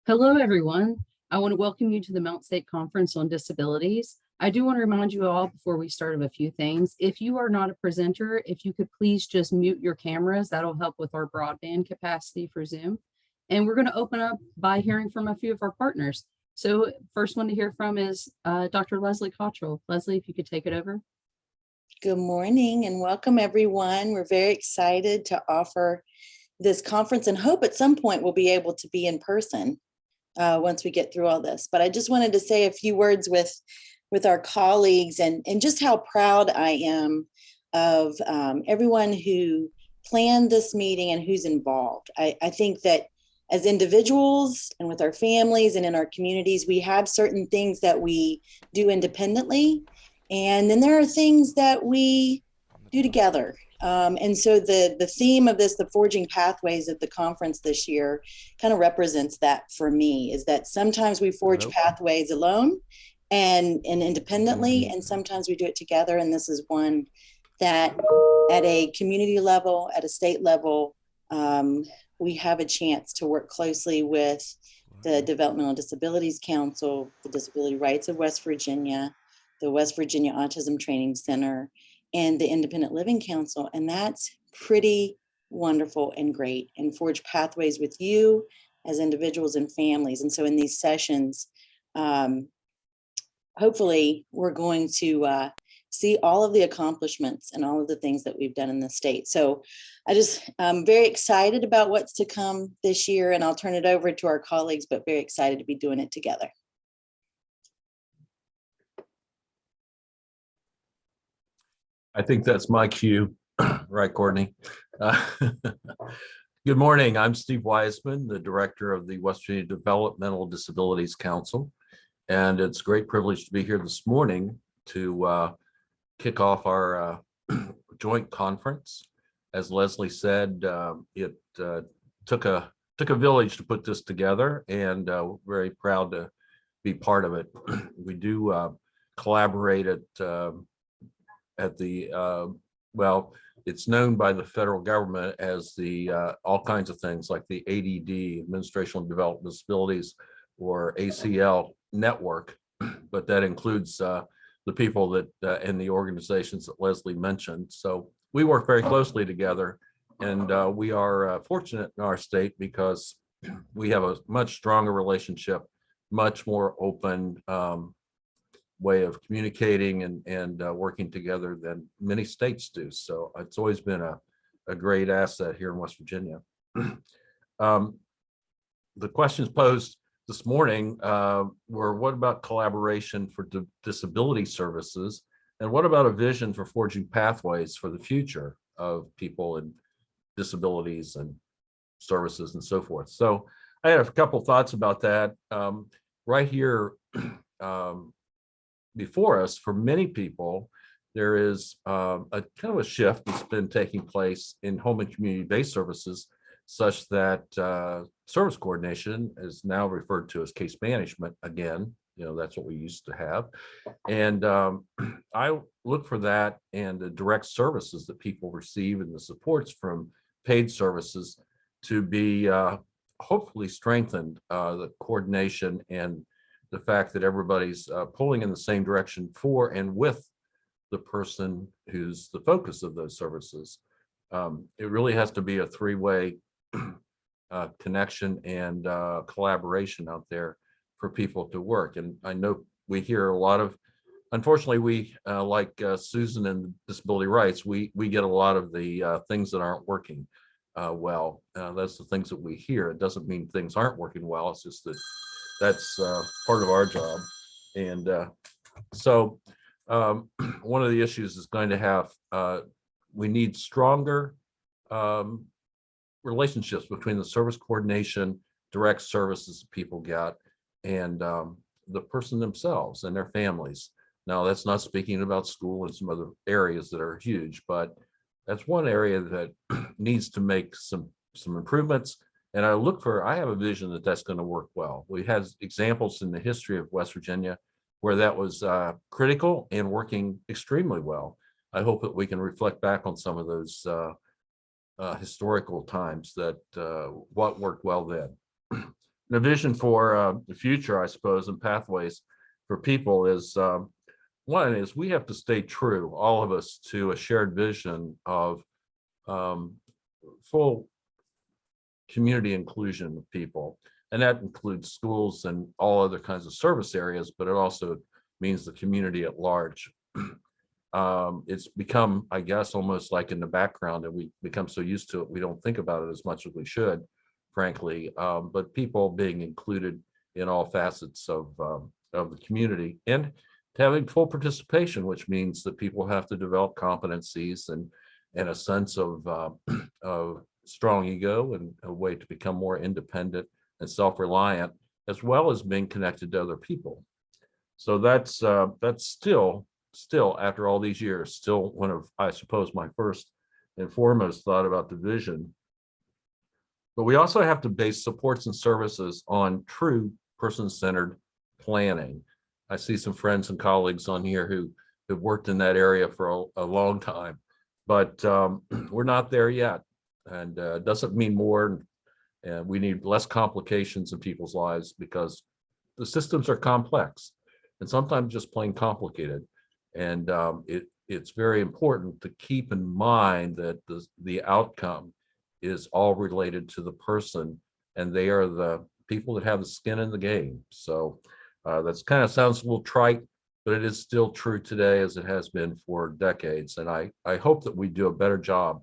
Hello, everyone. I want to welcome you to the Mount State Conference on Disabilities. I do want to remind you all before we start of a few things. If you are not a presenter, if you could please just mute your cameras, that'll help with our broadband capacity for Zoom. And we're going to open up by hearing from a few of our partners. So first one to hear from is Dr. Leslie Cottrell. Leslie, if you could take it over. Good morning and welcome everyone. We're very excited to offer this conference and hope at some point we'll be able to be in person once we get through all this. But I just wanted to say a few words with our colleagues and just how proud I am of everyone who planned this meeting and who's involved. I think that as individuals and with our families and in our communities, we have certain things that we do independently. And then there are things that we do together. And so the theme of this, the Forging Pathways at the conference this year, kind of represents that for me, is that sometimes we forge pathways alone and independently, and sometimes we do it together. And this is one that at a community level, at a state level, we have a chance to work closely with the Developmental Disabilities Council, the Disability Rights of West Virginia, the West Virginia Autism Training Center, and the Independent Living Council. And that's pretty wonderful and great, and forge pathways with you as individuals and families. And so in these sessions, hopefully we're going to see all of the accomplishments and all of the things that we've done in the state. So I'm very excited about what's to come this year, and I'll turn it over to our colleagues, but very excited to be doing it together. I think that's my cue, right, Courtney? Good morning. I'm Steve Wiseman, the director of the West Virginia Developmental Disabilities Council, and it's a great privilege to be here this morning to kick off our joint conference. As Leslie said, it took a village to put this together, and we're very proud to be part of it. We do collaborate at the well, it's known by the federal government as the all kinds of things like the ADD, Administration of Developmental Disabilities, or ACL network, but that includes the people that and the organizations that Leslie mentioned. So we work very closely together, and we are fortunate in our state because we have a much stronger relationship, much more open way of communicating and working together than many states do. So it's always been a great asset here in West Virginia. The questions posed this morning were, what about collaboration for disability services? And what about a vision for forging pathways for the future of people and disabilities and services and so forth? So I had a couple thoughts about that. Right here, before us, for many people, there is a kind of a shift that's been taking place in home and community-based services, such that service coordination is now referred to as case management again. You know, that's what we used to have. And I look for that and the direct services that people receive and the supports from paid services to be hopefully strengthened, the coordination and the fact that everybody's pulling in the same direction for and with the person who's the focus of those services. It really has to be a three-way connection and collaboration out there for people to work. And I know we hear a lot of, unfortunately, we like Susan and Disability Rights, we get a lot of the things that aren't working well. That's the things that we hear. It doesn't mean things aren't working well. It's just that that's part of our job. And so one of the issues is going to have, we need stronger relationships between the service coordination, direct services people get, and the person themselves and their families. Now, that's not speaking about school and some other areas that are huge, but that's one area that needs to make some improvements. And I have a vision that that's going to work well. We had examples in the history of West Virginia where that was critical and working extremely well. I hope that we can reflect back on some of those historical times that what worked well then. The vision for the future, I suppose, and pathways for people is one is we have to stay true, all of us, to a shared vision of full community inclusion of people. And that includes schools and all other kinds of service areas, but it also means the community at large. It's become, I guess, almost like in the background, and we become so used to it, we don't think about it as much as we should, frankly. But people being included in all facets of the community and having full participation, which means that people have to develop competencies and a sense of strong ego and a way to become more independent and self-reliant, as well as being connected to other people. So that's still after all these years, still one of, I suppose, my first and foremost thought about the vision. But we also have to base supports and services on true person-centered planning. I see some friends and colleagues on here who have worked in that area for a long time, but we're not there yet. And it doesn't mean more, and we need less complications in people's lives because the systems are complex and sometimes just plain complicated. And it's very important to keep in mind that the outcome is all related to the person, and they are the people that have the skin in the game. So that's kind of sounds a little trite, but it is still true today as it has been for decades. And I hope that we do a better job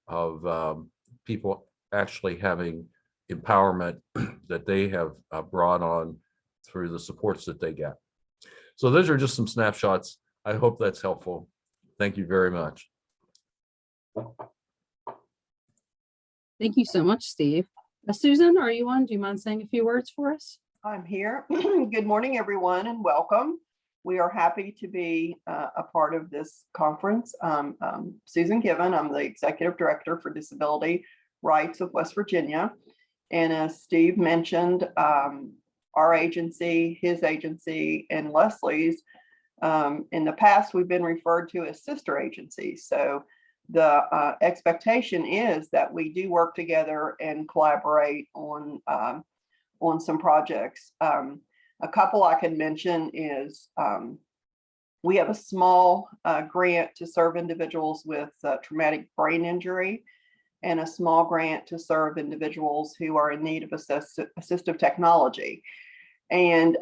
of people actually having empowerment that they have brought on through the supports that they get. So those are just some snapshots. I hope that's helpful. Thank you very much. Thank you so much, Steve. Susan, are you on? Do you mind saying a few words for us? I'm here. Good morning, everyone, and welcome. We are happy to be a part of this conference. Susan Given, I'm the Executive Director for Disability Rights of West Virginia. And as Steve mentioned, our agency, his agency, and Leslie's, in the past, we've been referred to as sister agencies. So the expectation is that we do work together and collaborate on some projects. A couple I can mention is we have a small grant to serve individuals with traumatic brain injury and a small grant to serve individuals who are in need of assistive technology. And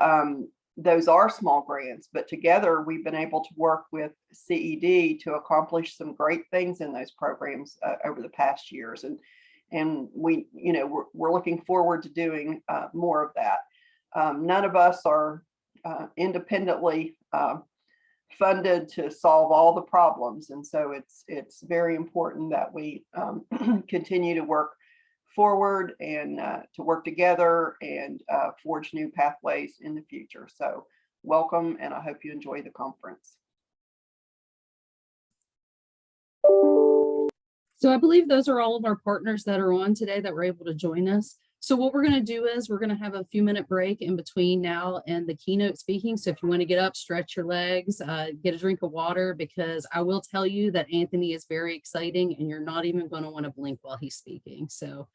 those are small grants, but together we've been able to work with CED to accomplish some great things in those programs over the past years. And we, we're looking forward to doing more of that. None of us are independently funded to solve all the problems. And so it's very important that we continue to work forward and to work together and forge new pathways in the future. So welcome, and I hope you enjoy the conference. So I believe those are all of our partners that are on today that were able to join us. So what we're going to do is we're going to have a few minute break in between now and the keynote speaking. So if you want to get up, stretch your legs, get a drink of water, because I will tell you that Anthony is very exciting and you're not even going to want to blink while he's speaking. So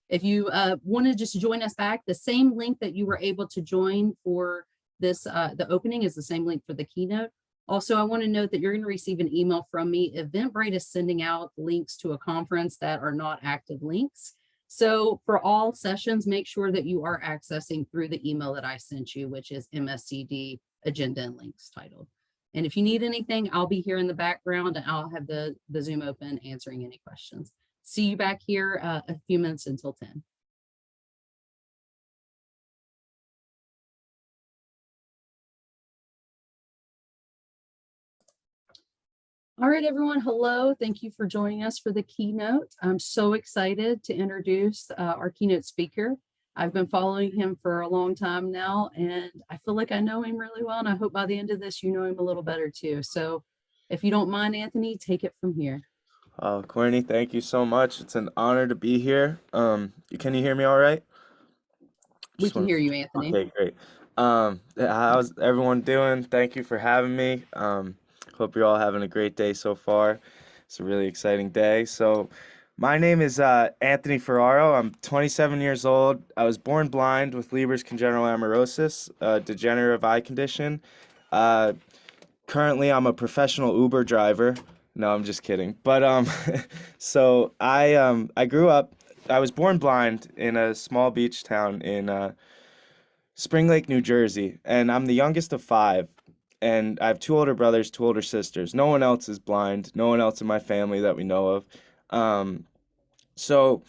if you want to just join us back, the same link that you were able to join for this, the opening is the same link for the keynote. Also, I want to note that you're going to receive an email from me. Eventbrite is sending out links to a conference that are not active links. So for all sessions, make sure that you are accessing through the email that I sent you, which is MSCD Agenda and Links titled. And if you need anything, I'll be here in the background and I'll have the Zoom open answering any questions. See you back here a few minutes until 10. All right, everyone. Hello. Thank you for joining us for the keynote. I'm so excited to introduce our keynote speaker. I've been following him for a long time now, and I feel like I know him really well. And I hope by the end of this, you know him a little better too. So if you don't mind, Anthony, take it from here. Courtney, thank you so much. It's an honor to be here. Can you hear me all right? We can hear you, Anthony. Okay, great. How's everyone doing? Thank you for having me. Hope you're all having a great day so far. It's a really exciting day. So My name is Anthony Ferraro. I'm 27 years old. I was born blind with Leber's congenital amaurosis, a degenerative eye condition. Uh, Currently, I'm a professional Uber driver. No, I'm just kidding. But so I grew up. I was born blind in a small beach town in Spring Lake, New Jersey, and I'm the youngest of five. And I have two older brothers, two older sisters. No one else is blind. No one else in my family that we know of. Um, so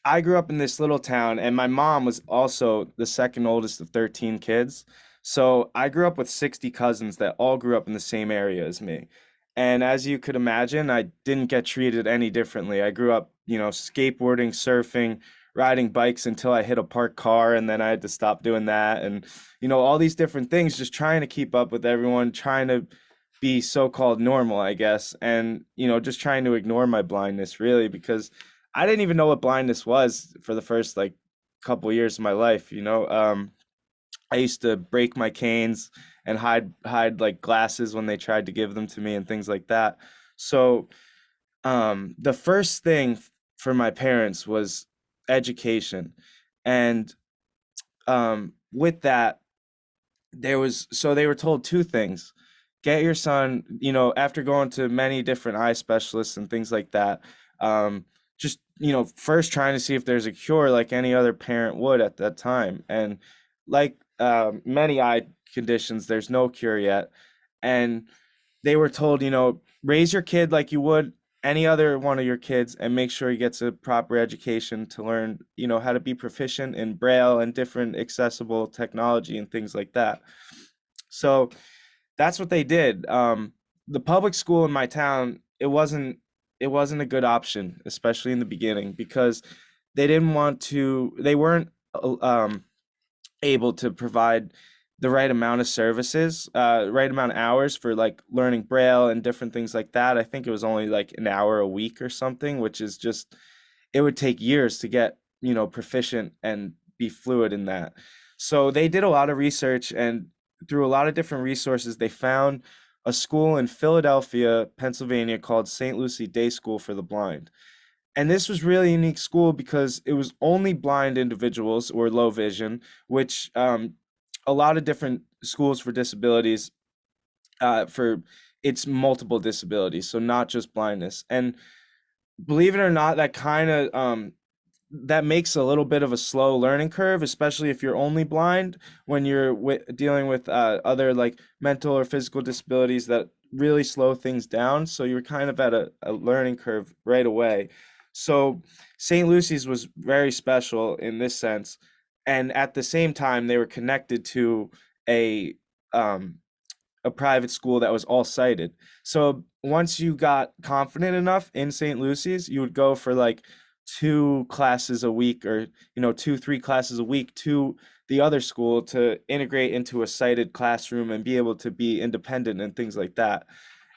I grew up in this little town, and my mom was also the second oldest of 13 kids. So I grew up with 60 cousins that all grew up in the same area as me. And as you could imagine, I didn't get treated any differently. I grew up, skateboarding, surfing, riding bikes until I hit a parked car, and then I had to stop doing that. And, all these different things, just trying to keep up with everyone, trying to be so-called normal, I guess. And, just trying to ignore my blindness, really, because I didn't even know what blindness was for the first like couple years of my life. I used to break my canes and hide like glasses when they tried to give them to me and things like that. So the first thing for my parents was education, and with that, they were told two things. Get your son, after going to many different eye specialists and things like that, just, first trying to see if there's a cure like any other parent would at that time. And like many eye conditions, there's no cure yet. And they were told, raise your kid like you would any other one of your kids and make sure he gets a proper education to learn, how to be proficient in Braille and different accessible technology and things like that. So that's what they did. The public school in my town, it wasn't a good option, especially in the beginning, because they weren't able to provide the right amount of services, right amount of hours for like learning Braille and different things like that. I think it was only like an hour a week or something, which is just, it would take years to get, proficient and be fluid in that. So they did a lot of research, and through a lot of different resources, they found a school in Philadelphia, Pennsylvania called St. Lucie Day School for the Blind. And this was really a unique school because it was only blind individuals or low vision, which a lot of different schools for disabilities, for it's multiple disabilities, so not just blindness. And believe it or not, that kind of that makes a little bit of a slow learning curve, especially if you're only blind, when you're dealing with other like mental or physical disabilities that really slow things down. So you're kind of at a learning curve right away. So St. Lucy's was very special in this sense. And at the same time, they were connected to a um, a private school that was all sighted. So once you got confident enough in St. Lucy's, you would go for like 2 classes a week, or 2-3 classes a week to the other school to integrate into a sighted classroom and be able to be independent and things like that.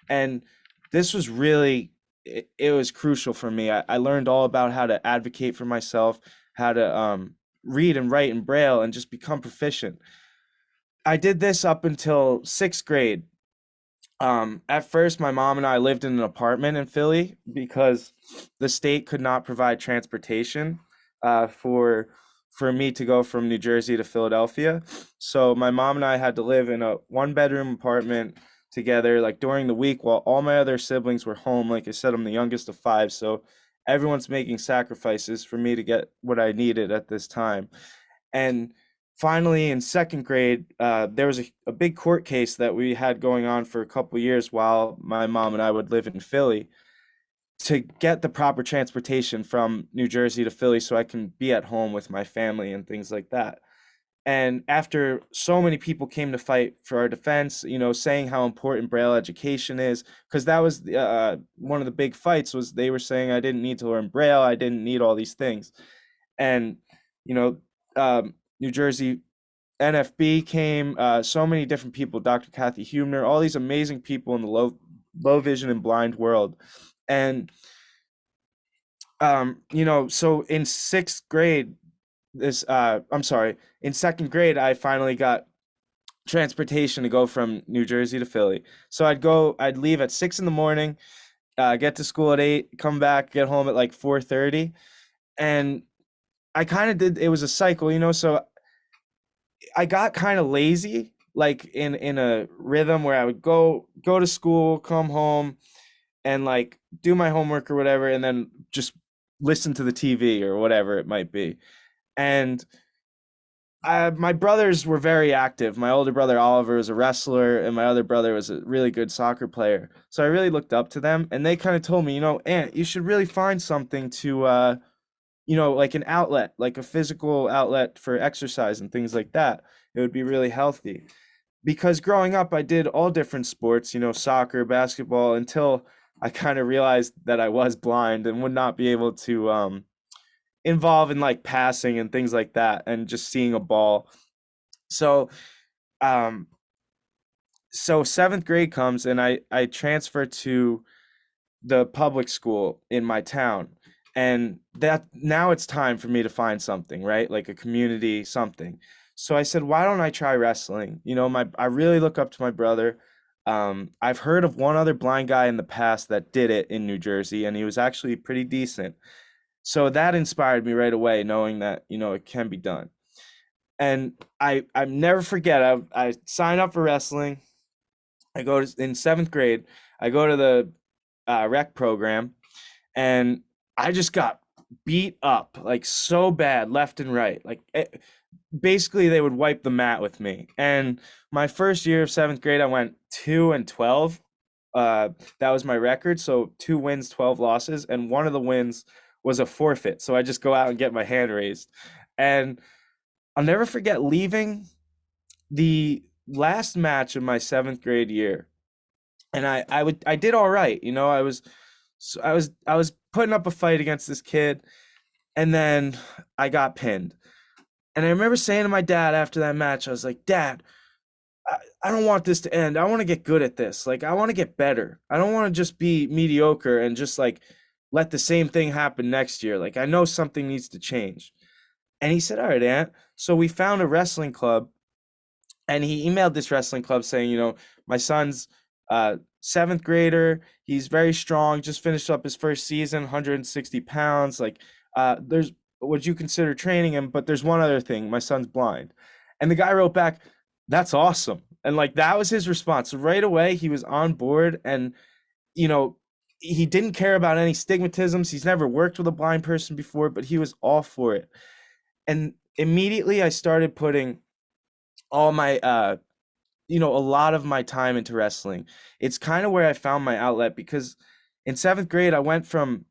And this was really, it was crucial for me. I learned all about how to advocate for myself, how to read and write in Braille, and just become proficient. I did this up until 6th grade. At first, my mom and I lived in an apartment in Philly because the state could not provide transportation for me to go from New Jersey to Philadelphia. So my mom and I had to live in a 1-bedroom apartment together, like during the week, while all my other siblings were home. Like I said, I'm the youngest of five, so everyone's making sacrifices for me to get what I needed at this time. And finally, in 2nd grade, there was a big court case that we had going on for a couple years while my mom and I would live in Philly, to get the proper transportation from New Jersey to Philly so I can be at home with my family and things like that. And after so many people came to fight for our defense, saying how important Braille education is, because that was one of the big fights, was they were saying I didn't need to learn Braille, I didn't need all these things. And, you know, New Jersey NFB came, so many different people, Dr. Kathy Hubner, all these amazing people in the low vision and blind world. And, so in 6th grade, in 2nd grade, I finally got transportation to go from New Jersey to Philly. So I'd leave at 6 in the morning, get to school at 8, come back, get home at like 4:30. And I kind of did, it was a cycle, so I got kind of lazy, like in a rhythm where I would go to school, come home, and like do my homework or whatever, and then just listen to the TV or whatever it might be. And my brothers were very active. My older brother Oliver was a wrestler, and my other brother was a really good soccer player. So I really looked up to them, and they kind of told me, Aunt, you should really find something to, like an outlet, like a physical outlet for exercise and things like that. It would be really healthy. Because growing up, I did all different sports, soccer, basketball, until I kind of realized that I was blind and would not be able to involve in like passing and things like that and just seeing a ball. So um so 7th grade comes, and I transfer to the public school in my town. And that now it's time for me to find something, right? Like a community something. So I said, why don't I try wrestling? I really look up to my brother. I've heard of one other blind guy in the past that did it in New Jersey, and he was actually pretty decent. So that inspired me right away, knowing that, it can be done. And I never forget, I sign up for wrestling. I go in 7th grade, I go to the rec program, and I just got beat up like so bad left and right. Like basically they would wipe the mat with me. And my first year of 7th grade, I went 2-12. That was my record. So 2 wins, 12 losses. And one of the wins was a forfeit. So I just go out and get my hand raised. And I'll never forget leaving the last match of my 7th grade year. And I did all right. I was putting up a fight against this kid, and then I got pinned. And I remember saying to my dad after that match, I was like, Dad, I don't want this to end. I want to get good at this. Like, I want to get better. I don't want to just be mediocre and just like let the same thing happen next year. Like, I know something needs to change. And he said, all right, Aunt. So we found a wrestling club, and he emailed this wrestling club saying, my son's 7th grader. He's very strong, just finished up his first season, 160 pounds. Like, would you consider training him? But there's one other thing, my son's blind. And the guy wrote back, that's awesome. And like, that was his response. So right away, he was on board, and, he didn't care about any stigmatisms. He's never worked with a blind person before, but he was all for it. And immediately I started putting all my, a lot of my time into wrestling. It's kind of where I found my outlet, because in 7th grade, I went from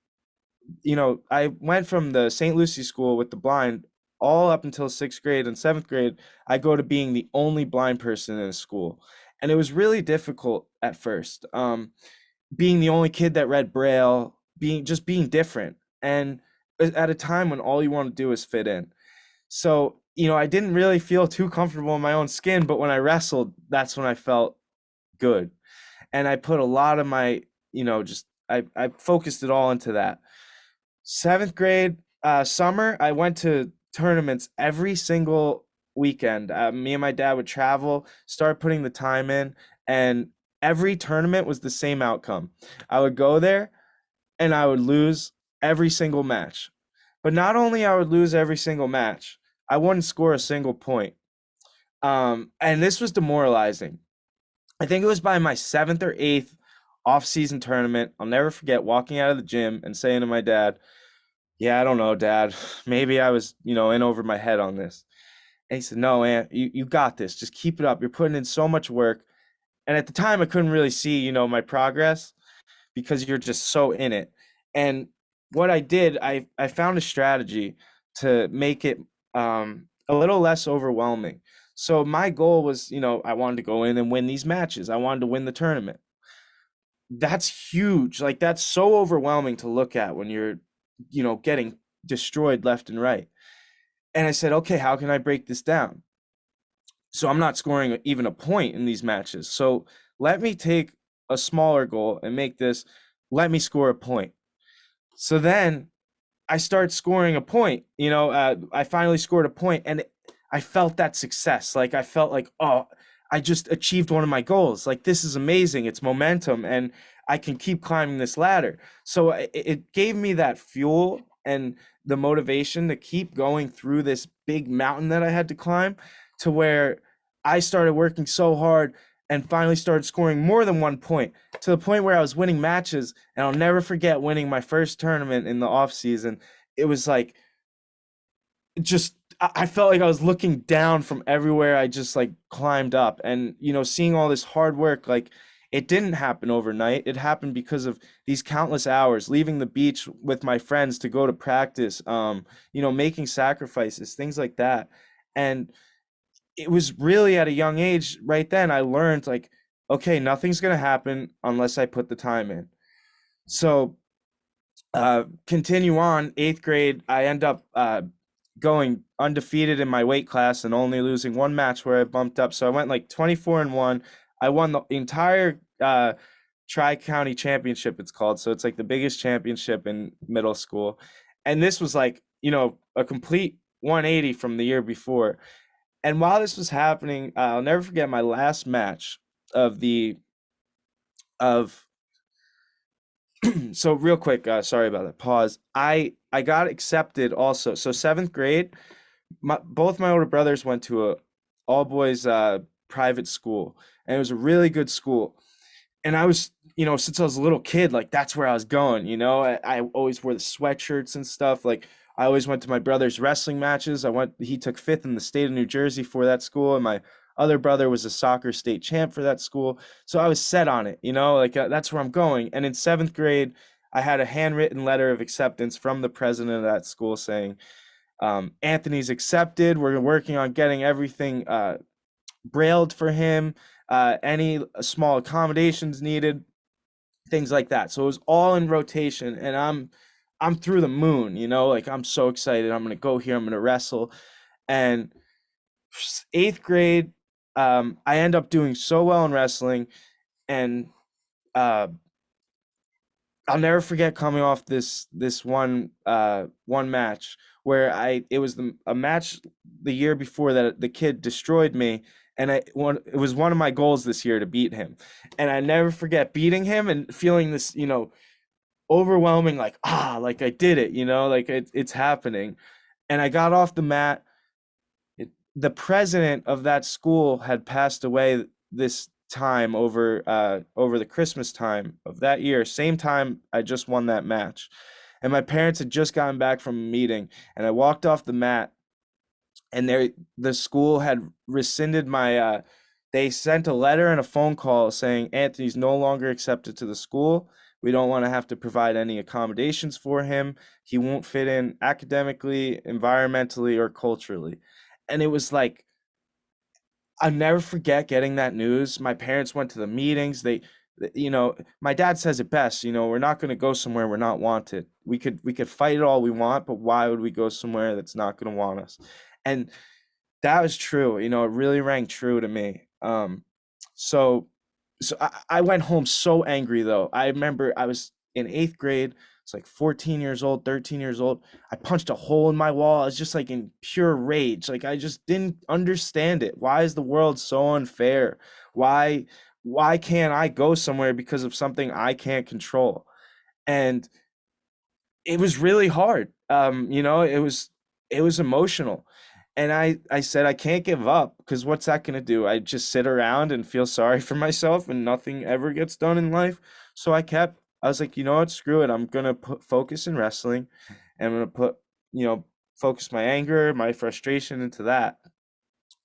the St. Lucie school with the blind all up until 6th grade. In 7th grade, I go to being the only blind person in the school. And it was really difficult at first. Being the only kid that read Braille, being different. And at a time when all you want to do is fit in. So, I didn't really feel too comfortable in my own skin, but when I wrestled, that's when I felt good. And I put a lot of my, I focused it all into that. 7th grade, summer, I went to tournaments every single weekend. Me and my dad would travel, start putting the time in, and every tournament was the same outcome. I would go there and I would lose every single match. But not only I would lose every single match, I wouldn't score a single point. And this was demoralizing. I think it was by my 7th or 8th off-season tournament. I'll never forget walking out of the gym and saying to my dad, yeah, I don't know, Dad. Maybe I was, in over my head on this. And he said, no, Aunt, you got this. Just keep it up. You're putting in so much work. And at the time, I couldn't really see, my progress, because you're just so in it. And what I did, I found a strategy to make it a little less overwhelming. So my goal was, I wanted to go in and win these matches. I wanted to win the tournament. That's huge. Like, that's so overwhelming to look at when you're, getting destroyed left and right. And I said, okay, how can I break this down? So I'm not scoring even a point in these matches. So let me take a smaller goal and make this, let me score a point. So then I start scoring a point, I finally scored a point, and I felt that success. Like, I felt like, oh, I just achieved one of my goals. Like, this is amazing. It's momentum, and I can keep climbing this ladder. So it gave me that fuel and the motivation to keep going through this big mountain that I had to climb, to where I started working so hard and finally started scoring more than 1 point, to the point where I was winning matches. And I'll never forget winning my first tournament in the off season. It was like, just I felt like I was looking down from everywhere I just like climbed up. And seeing all this hard work, like, it didn't happen overnight. It happened because of these countless hours, leaving the beach with my friends to go to practice, making sacrifices, things like that. And it was really at a young age right then I learned, like, okay, nothing's going to happen unless I put the time in. So continue on, 8th grade, I end up going undefeated in my weight class and only losing one match where I bumped up. So I went like 24-1. I won the entire Tri-County Championship, it's called. So it's like the biggest championship in middle school. And this was like, a complete 180 from the year before. And while this was happening, I'll never forget my last match of so real quick, sorry about that pause. I got accepted also. So 7th grade, both my older brothers went to a all boys private school, and it was a really good school. And I was, since I was a little kid, like, that's where I was going. I always wore the sweatshirts and stuff. Like, I always went to my brother's wrestling matches. He took 5th in the state of New Jersey for that school, and my other brother was a soccer state champ for that school. So I was set on it, like, that's where I'm going. And in 7th grade, I had a handwritten letter of acceptance from the president of that school saying, Anthony's accepted. We're working on getting everything brailled for him, any small accommodations needed, things like that. So it was all in rotation, and I'm through the moon, like, I'm so excited. I'm going to go here. I'm going to wrestle. And 8th grade, I end up doing so well in wrestling, and I'll never forget coming off this one match where it was a match the year before that the kid destroyed me, and it was one of my goals this year to beat him. And I never forget beating him and feeling this, overwhelming, like, like, I did it, like, it's happening. And I got off the mat. The president of that school had passed away this time over the Christmas time of that year, same time I just won that match. And my parents had just gotten back from a meeting, and I walked off the mat, and the school had rescinded my they sent a letter and a phone call saying Anthony's no longer accepted to the school. We don't want to have to provide any accommodations for him. He won't fit in academically, environmentally, or culturally. And it was like, I'll never forget getting that news. My parents went to the meetings. My dad says it best, we're not going to go somewhere we're not wanted. We could fight it all we want, but why would we go somewhere that's not going to want us? And that was true. It really rang true to me. So I went home so angry, though. I remember I was in 8th grade. It's like 14 years old, 13 years old. I punched a hole in my wall. I was just like in pure rage. Like, I just didn't understand it. Why is the world so unfair? Why can't I go somewhere because of something I can't control? And it was really hard. It was emotional. And I said, I can't give up, because what's that going to do? I just sit around and feel sorry for myself and nothing ever gets done in life. So I was like, you know what, screw it. I'm going to focus in wrestling, and I'm going to focus my anger, my frustration into that.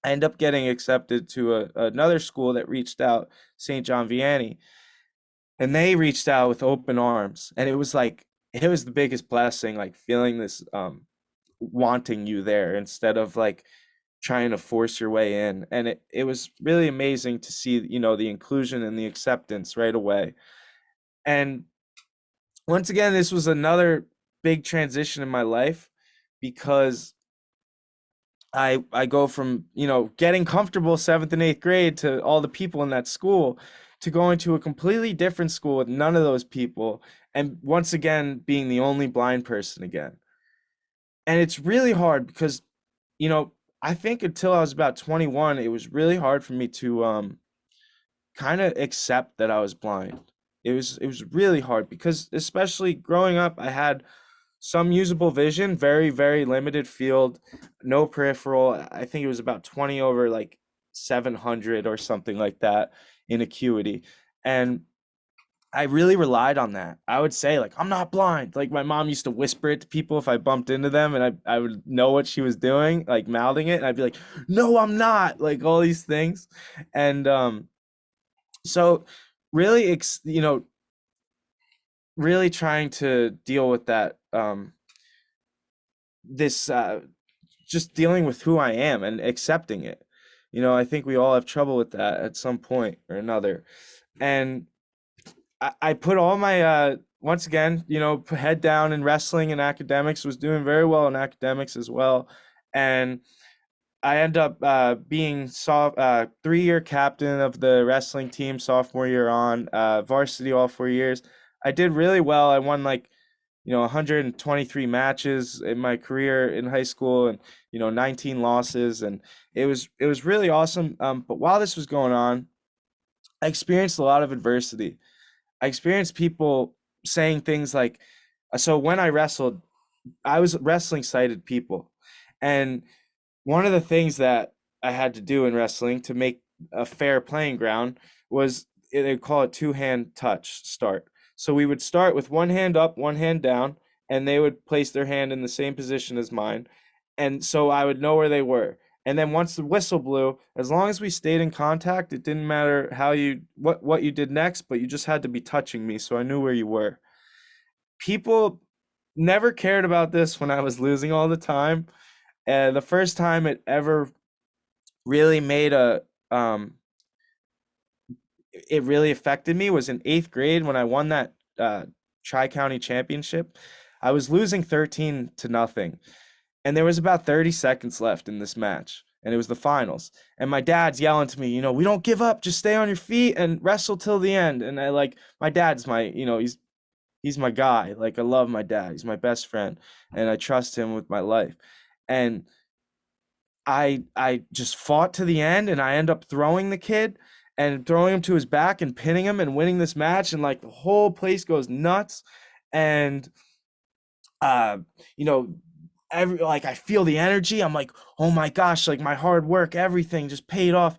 I end up getting accepted to another school that reached out, St. John Vianney, and they reached out with open arms. And it was the biggest blessing, like, feeling this, wanting you there instead of like trying to force your way in. And it was really amazing to see, the inclusion and the acceptance right away. And once again, this was another big transition in my life, because I go from, getting comfortable 7th and 8th grade to all the people in that school, to going to a completely different school with none of those people, and once again being the only blind person again. And it's really hard because, I think until I was about 21, it was really hard for me to kind of accept that I was blind. It was really hard because especially growing up, I had some usable vision, very, very limited field, no peripheral. I think it was about 20 over like 700 or something like that in acuity. And I really relied on that. I would say like, I'm not blind. Like my mom used to whisper it to people if I bumped into them, and I would know what she was doing, like mouthing it. And I'd be like, no, I'm not, like all these things. And so really, really trying to deal with that, this just dealing with who I am and accepting it. I think we all have trouble with that at some point or another. And I put all my once again, head down in wrestling and academics, was doing very well in academics as well. And I end up being 3-year captain of the wrestling team sophomore year on, varsity all 4 years. I did really well. I won like 123 matches in my career in high school, and 19 losses, and it was really awesome. But while this was going on, I experienced a lot of adversity. I experienced people saying things like, so when I wrestled, I was wrestling sighted people, and one of the things that I had to do in wrestling to make a fair playing ground was they call it two-hand touch start. So we would start with one hand up, one hand down, and they would place their hand in the same position as mine. And so I would know where they were. And then once the whistle blew, as long as we stayed in contact, it didn't matter what you did next, but you just had to be touching me so I knew where you were. People never cared about this when I was losing all the time. And the first time it ever really it really affected me was in 8th grade when I won that Tri-County championship. I was losing 13-0, and there was about 30 seconds left in this match, and it was the finals. And my dad's yelling to me, we don't give up, just stay on your feet and wrestle till the end. And my dad's he's my guy. Like, I love my dad. He's my best friend, and I trust him with my life. And I just fought to the end, and I end up throwing the kid and throwing him to his back and pinning him and winning this match. And like the whole place goes nuts. And, I feel the energy. I'm like, oh my gosh, like my hard work, everything just paid off.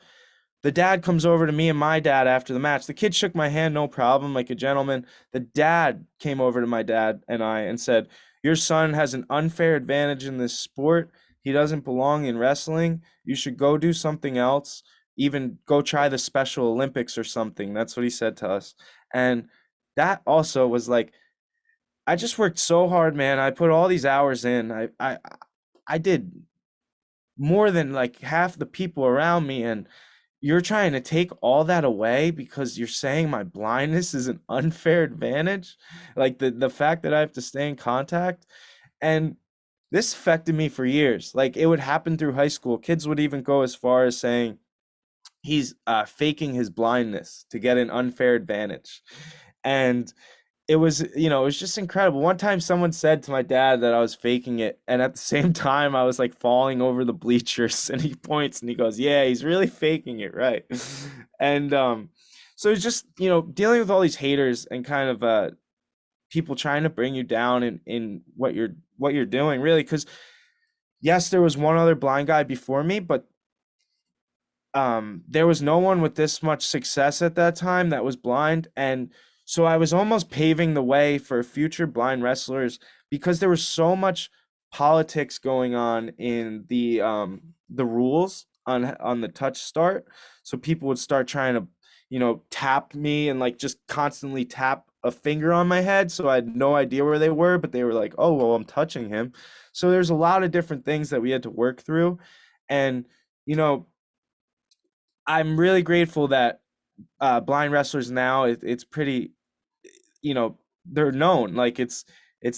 The dad comes over to me and my dad after the match. The kid shook my hand, no problem, like a gentleman. The dad came over to my dad and I and said, your son has an unfair advantage in this sport. He doesn't belong in wrestling. You should go do something else. Even go try the Special Olympics or something. That's what he said to us. And that also was like, I just worked so hard, man. I put all these hours in. I did more than like half the people around me, and you're trying to take all that away because you're saying my blindness is an unfair advantage. Like the fact that I have to stay in contact. And this affected me for years. Like it would happen through high school. Kids would even go as far as saying he's faking his blindness to get an unfair advantage. And it was just incredible. One time someone said to my dad that I was faking it, and at the same time I was like falling over the bleachers, and he points and he goes, yeah, he's really faking it, right? And so it's just dealing with all these haters and kind of people trying to bring you down in what you're doing, really. Because yes, there was one other blind guy before me, but there was no one with this much success at that time that was blind. And so I was almost paving the way for future blind wrestlers, because there was so much politics going on in the rules on the touch start. So people would start trying to tap me and like just constantly tap a finger on my head, so I had no idea where they were, but they were like, oh well, I'm touching him. So there's a lot of different things that we had to work through. And I'm really grateful that blind wrestlers now, it's pretty, they're known. Like it's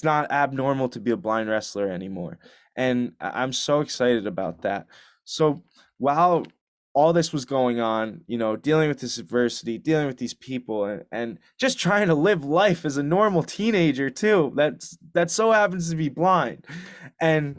not abnormal to be a blind wrestler anymore. And I'm so excited about that. So while all this was going on, dealing with this adversity, dealing with these people, and just trying to live life as a normal teenager too, that so happens to be blind. And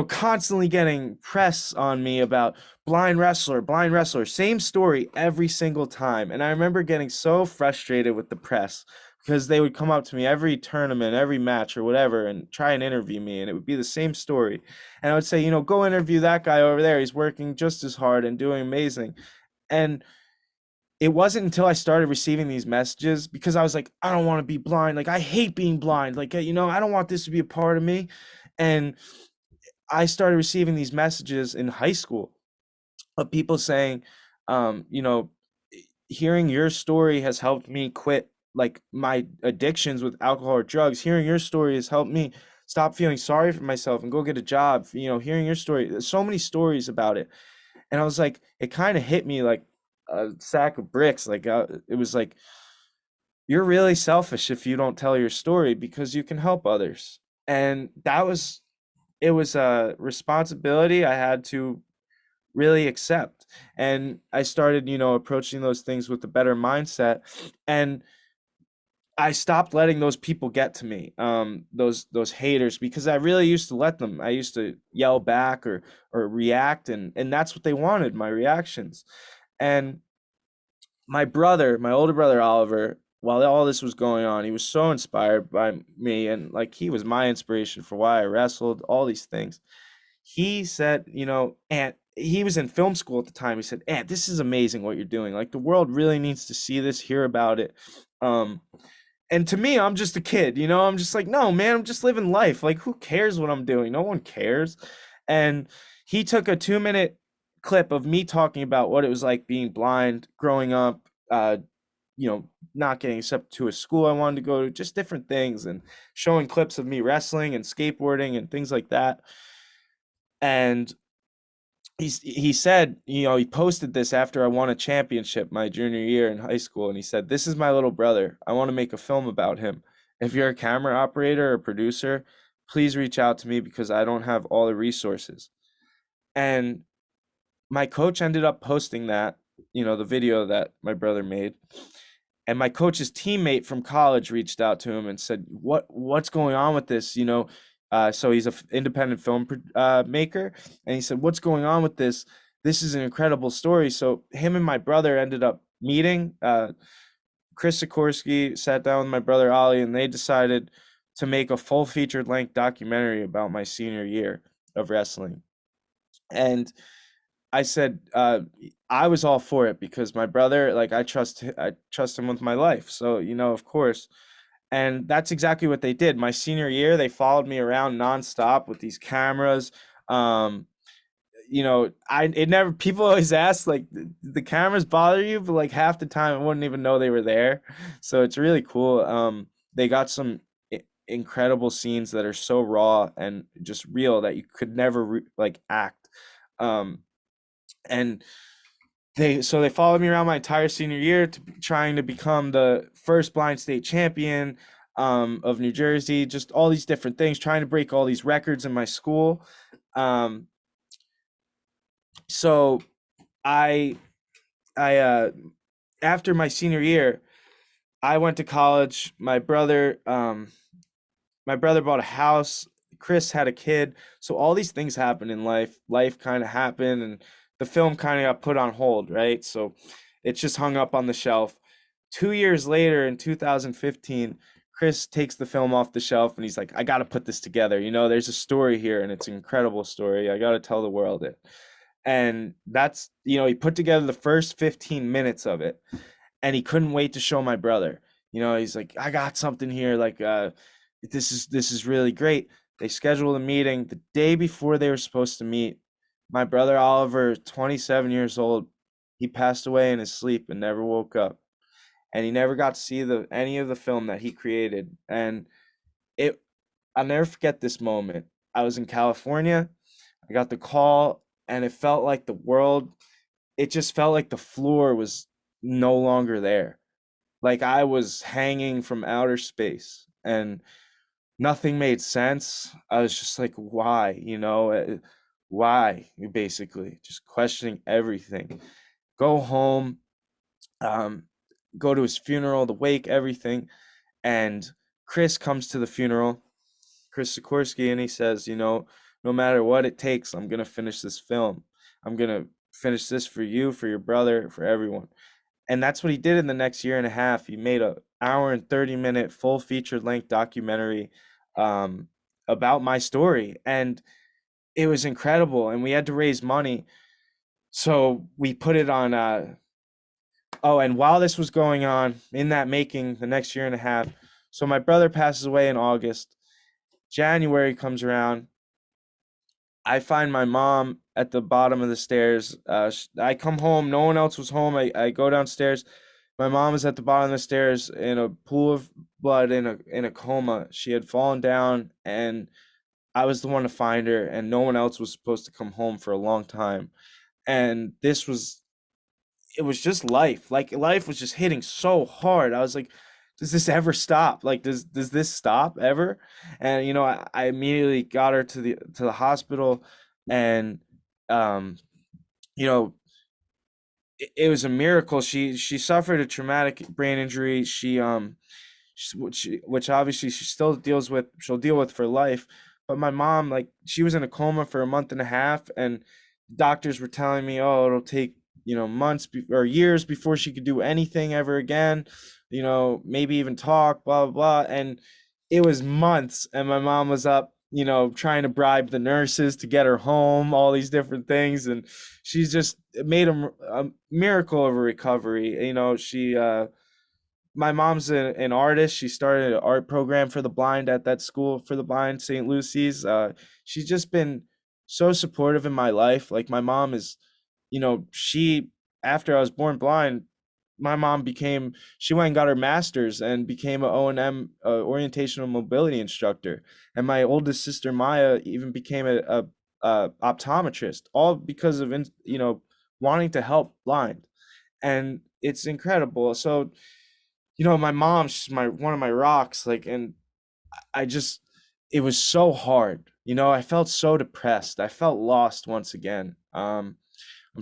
constantly getting press on me about blind wrestler, same story every single time. And I remember getting so frustrated with the press because they would come up to me every tournament, every match or whatever, and try and interview me. And it would be the same story. And I would say, go interview that guy over there. He's working just as hard and doing amazing. And it wasn't until I started receiving these messages, because I was like, I don't want to be blind. Like, I hate being blind. Like, I don't want this to be a part of me. And I started receiving these messages in high school of people saying, hearing your story has helped me quit like my addictions with alcohol or drugs. Hearing your story has helped me stop feeling sorry for myself and go get a job. Hearing your story, there's so many stories about it. And I was like, it kind of hit me like a sack of bricks. Like, it was like, you're really selfish if you don't tell your story because you can help others. And it was a responsibility I had to really accept. And I started, approaching those things with a better mindset. And I stopped letting those people get to me, those haters, because I really used to let them. I used to yell back or react, and that's what they wanted, my reactions. And my older brother Oliver, while all this was going on, he was so inspired by me, and like he was my inspiration for why I wrestled, all these things. He said, and he was in film school at the time. He said, "Ant, this is amazing what you're doing. Like the world really needs to see this, hear about it." And to me, I'm just a kid, I'm just like, no, man, I'm just living life. Like, who cares what I'm doing? No one cares. And he took a 2-minute clip of me talking about what it was like being blind, growing up, not getting accepted to a school I wanted to go to, just different things, and showing clips of me wrestling and skateboarding and things like that. And he said, he posted this after I won a championship my junior year in high school, and he said, "This is my little brother. I want to make a film about him. If you're a camera operator or producer, please reach out to me because I don't have all the resources." And my coach ended up posting that, the video that my brother made. And my coach's teammate from college reached out to him and said, what's going on with this? So he's an independent film maker. And he said, "What's going on with this? This is an incredible story." So him and my brother ended up meeting. Chris Sikorsky sat down with my brother Ollie, and they decided to make a full featured length documentary about my senior year of wrestling. And I said, I was all for it because my brother, like, I trust him with my life. So, of course. And that's exactly what they did. My senior year, they followed me around nonstop with these cameras. People always ask, like, the cameras bother you? But like half the time I wouldn't even know they were there. So it's really cool. They got some incredible scenes that are so raw and just real that you could never act. And they followed me around my entire senior year trying to become the first blind state champion of New Jersey, just all these different things, trying to break all these records in my school. So I after my senior year, I went to college. My brother bought a house. Chris had a kid. So all these things happened in life. Life kind of happened, and the film kind of got put on hold, right? So it's just hung up on the shelf. 2 years later, in 2015, Chris takes the film off the shelf and he's like, "I got to put this together. There's a story here, and it's an incredible story. I got to tell the world it." And that's, he put together the first 15 minutes of it, and he couldn't wait to show my brother. He's like, "I got something here. Like, this is really great." They scheduled a meeting the day before they were supposed to meet. My brother Oliver, 27 years old, he passed away in his sleep and never woke up. And he never got to see any of the film that he created. And I'll never forget this moment. I was in California. I got the call, and it felt like it just felt like the floor was no longer there. Like I was hanging from outer space, and nothing made sense. I was just like, why? Why? Basically, just questioning everything. Go home, go to his funeral, the wake, everything. And Chris comes to the funeral, Chris Sikorsky, and he says, no matter what it takes, I'm going to finish this film. I'm going to finish this for you, for your brother, for everyone. And that's what he did in the next year and a half. He made a hour and 30-minute full feature length documentary um, about my story. And it was incredible. And we had to raise money. So we put it on. Oh, and while this was going on in that making the next year and a half, so my brother passes away in August. January comes around. I find my mom at the bottom of the stairs. I come home. No one else was home. I go downstairs. My mom is at the bottom of the stairs in a pool of blood in a coma. She had fallen down, and I was the one to find her, and no one else was supposed to come home for a long time. And it was just life. Like life was just hitting so hard. I was like, does this ever stop? Like, does this stop ever? And I immediately got her to the hospital, and um, you know, it was a miracle. She suffered a traumatic brain injury. Which obviously she'll deal with for life. But my mom, like, she was in a coma for a month and a half, and doctors were telling me, oh, it'll take months or years before she could do anything ever again, maybe even talk, blah blah blah. And it was months, and my mom was up trying to bribe the nurses to get her home, all these different things, and she's just made a miracle of a recovery. My mom's an artist. She started an art program for the blind at that school for the blind, St. Lucy's. She's just been so supportive in my life. Like, my mom is, she, after I was born blind, my mom she went and got her master's and became an O&M, orientational mobility instructor. And my oldest sister, Maya, even became a optometrist, all because of, wanting to help blind. And it's incredible. So, my mom, she's one of my rocks. Like, and it was so hard. I felt so depressed. I felt lost once again. I'm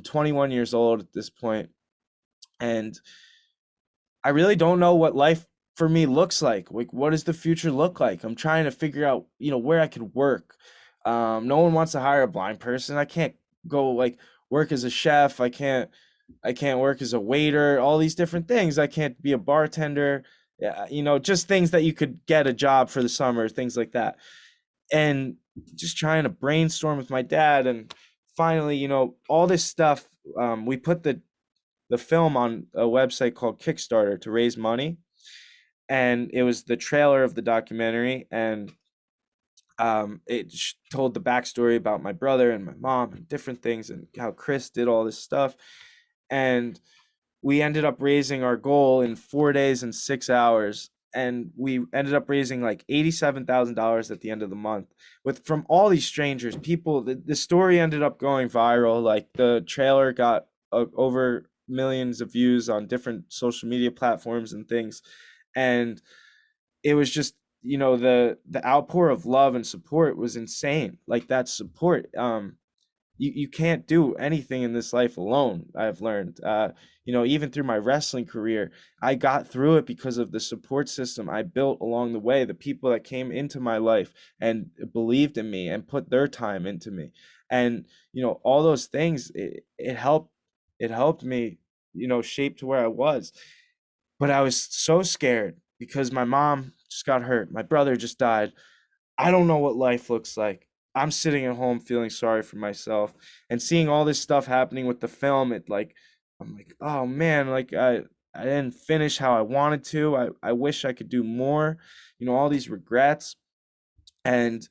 21 years old at this point, and I really don't know what life for me looks like. Like, what does the future look like? I'm trying to figure out, where I could work. No one wants to hire a blind person. I can't go like work as a chef. I can't work as a waiter, all these different things. I can't be a bartender, just things that you could get a job for the summer, things like that. And just trying to brainstorm with my dad. And finally, all this stuff, we put the film on a website called Kickstarter to raise money. And it was the trailer of the documentary. And it told the backstory about my brother and my mom and different things, and how Chris did all this stuff. And we ended up raising our goal in 4 days and 6 hours. And we ended up raising like $87,000 at the end of the month from all these strangers. People, the story ended up going viral. Like, the trailer got over millions of views on different social media platforms and things. And it was just, the outpour of love and support was insane. Like, that support, you can't do anything in this life alone. I've learned, even through my wrestling career, I got through it because of the support system I built along the way, the people that came into my life and believed in me and put their time into me. And, all those things, it helped me, shape to where I was. But I was so scared because my mom just got hurt. My brother just died. I don't know what life looks like. I'm sitting at home feeling sorry for myself, and seeing all this stuff happening with the film. I'm like, oh man, like I didn't finish how I wanted to. I wish I could do more, all these regrets. And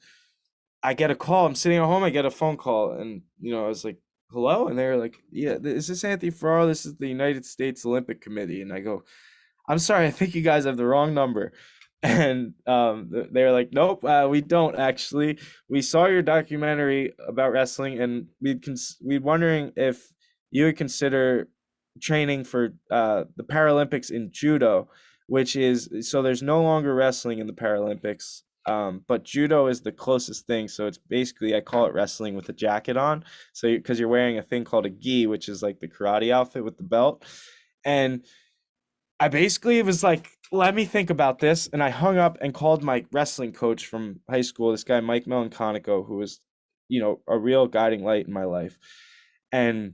I get a call. I'm sitting at home. I get a phone call, and, I was like, hello? And they were like, yeah, is this Anthony Ferraro? This is the United States Olympic Committee. And I go, I'm sorry, I think you guys have the wrong number. And they were like, nope, we don't actually. We saw your documentary about wrestling, and we'd wondering if you would consider training for the Paralympics in judo, which is, so there's no longer wrestling in the Paralympics, but judo is the closest thing. So it's basically, I call it wrestling with a jacket on. So because you're wearing a thing called a gi, which is like the karate outfit with the belt. And I basically was like, let me think about this. And I hung up and called my wrestling coach from high school, this guy, Mike Melanconico, who was a real guiding light in my life. And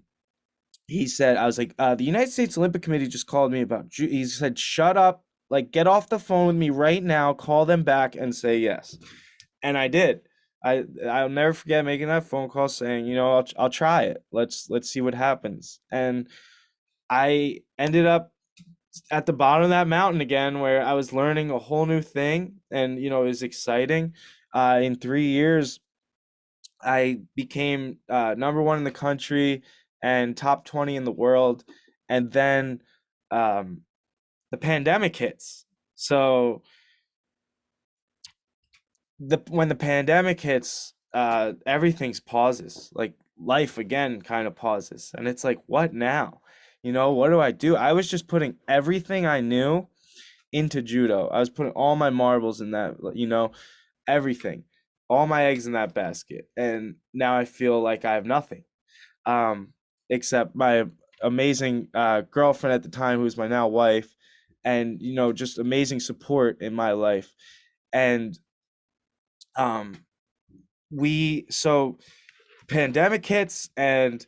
he said, I was like, the United States Olympic Committee just called me about, he said, shut up, like get off the phone with me right now, call them back and say yes. And I did. I'll never forget making that phone call saying, I'll try it. Let's see what happens. And I ended up at the bottom of that mountain again, where I was learning a whole new thing, and it was exciting. In 3 years, I became #1 in the country and top 20 in the world, and then um, the pandemic hits. So when the pandemic hits, everything's pauses. Like life again kind of pauses, and it's like, what now? What do I do? I was just putting everything I knew into judo. I was putting all my marbles in that, everything, all my eggs in that basket. And now I feel like I have nothing, except my amazing girlfriend at the time, who's my now wife, and, just amazing support in my life. And so pandemic hits, and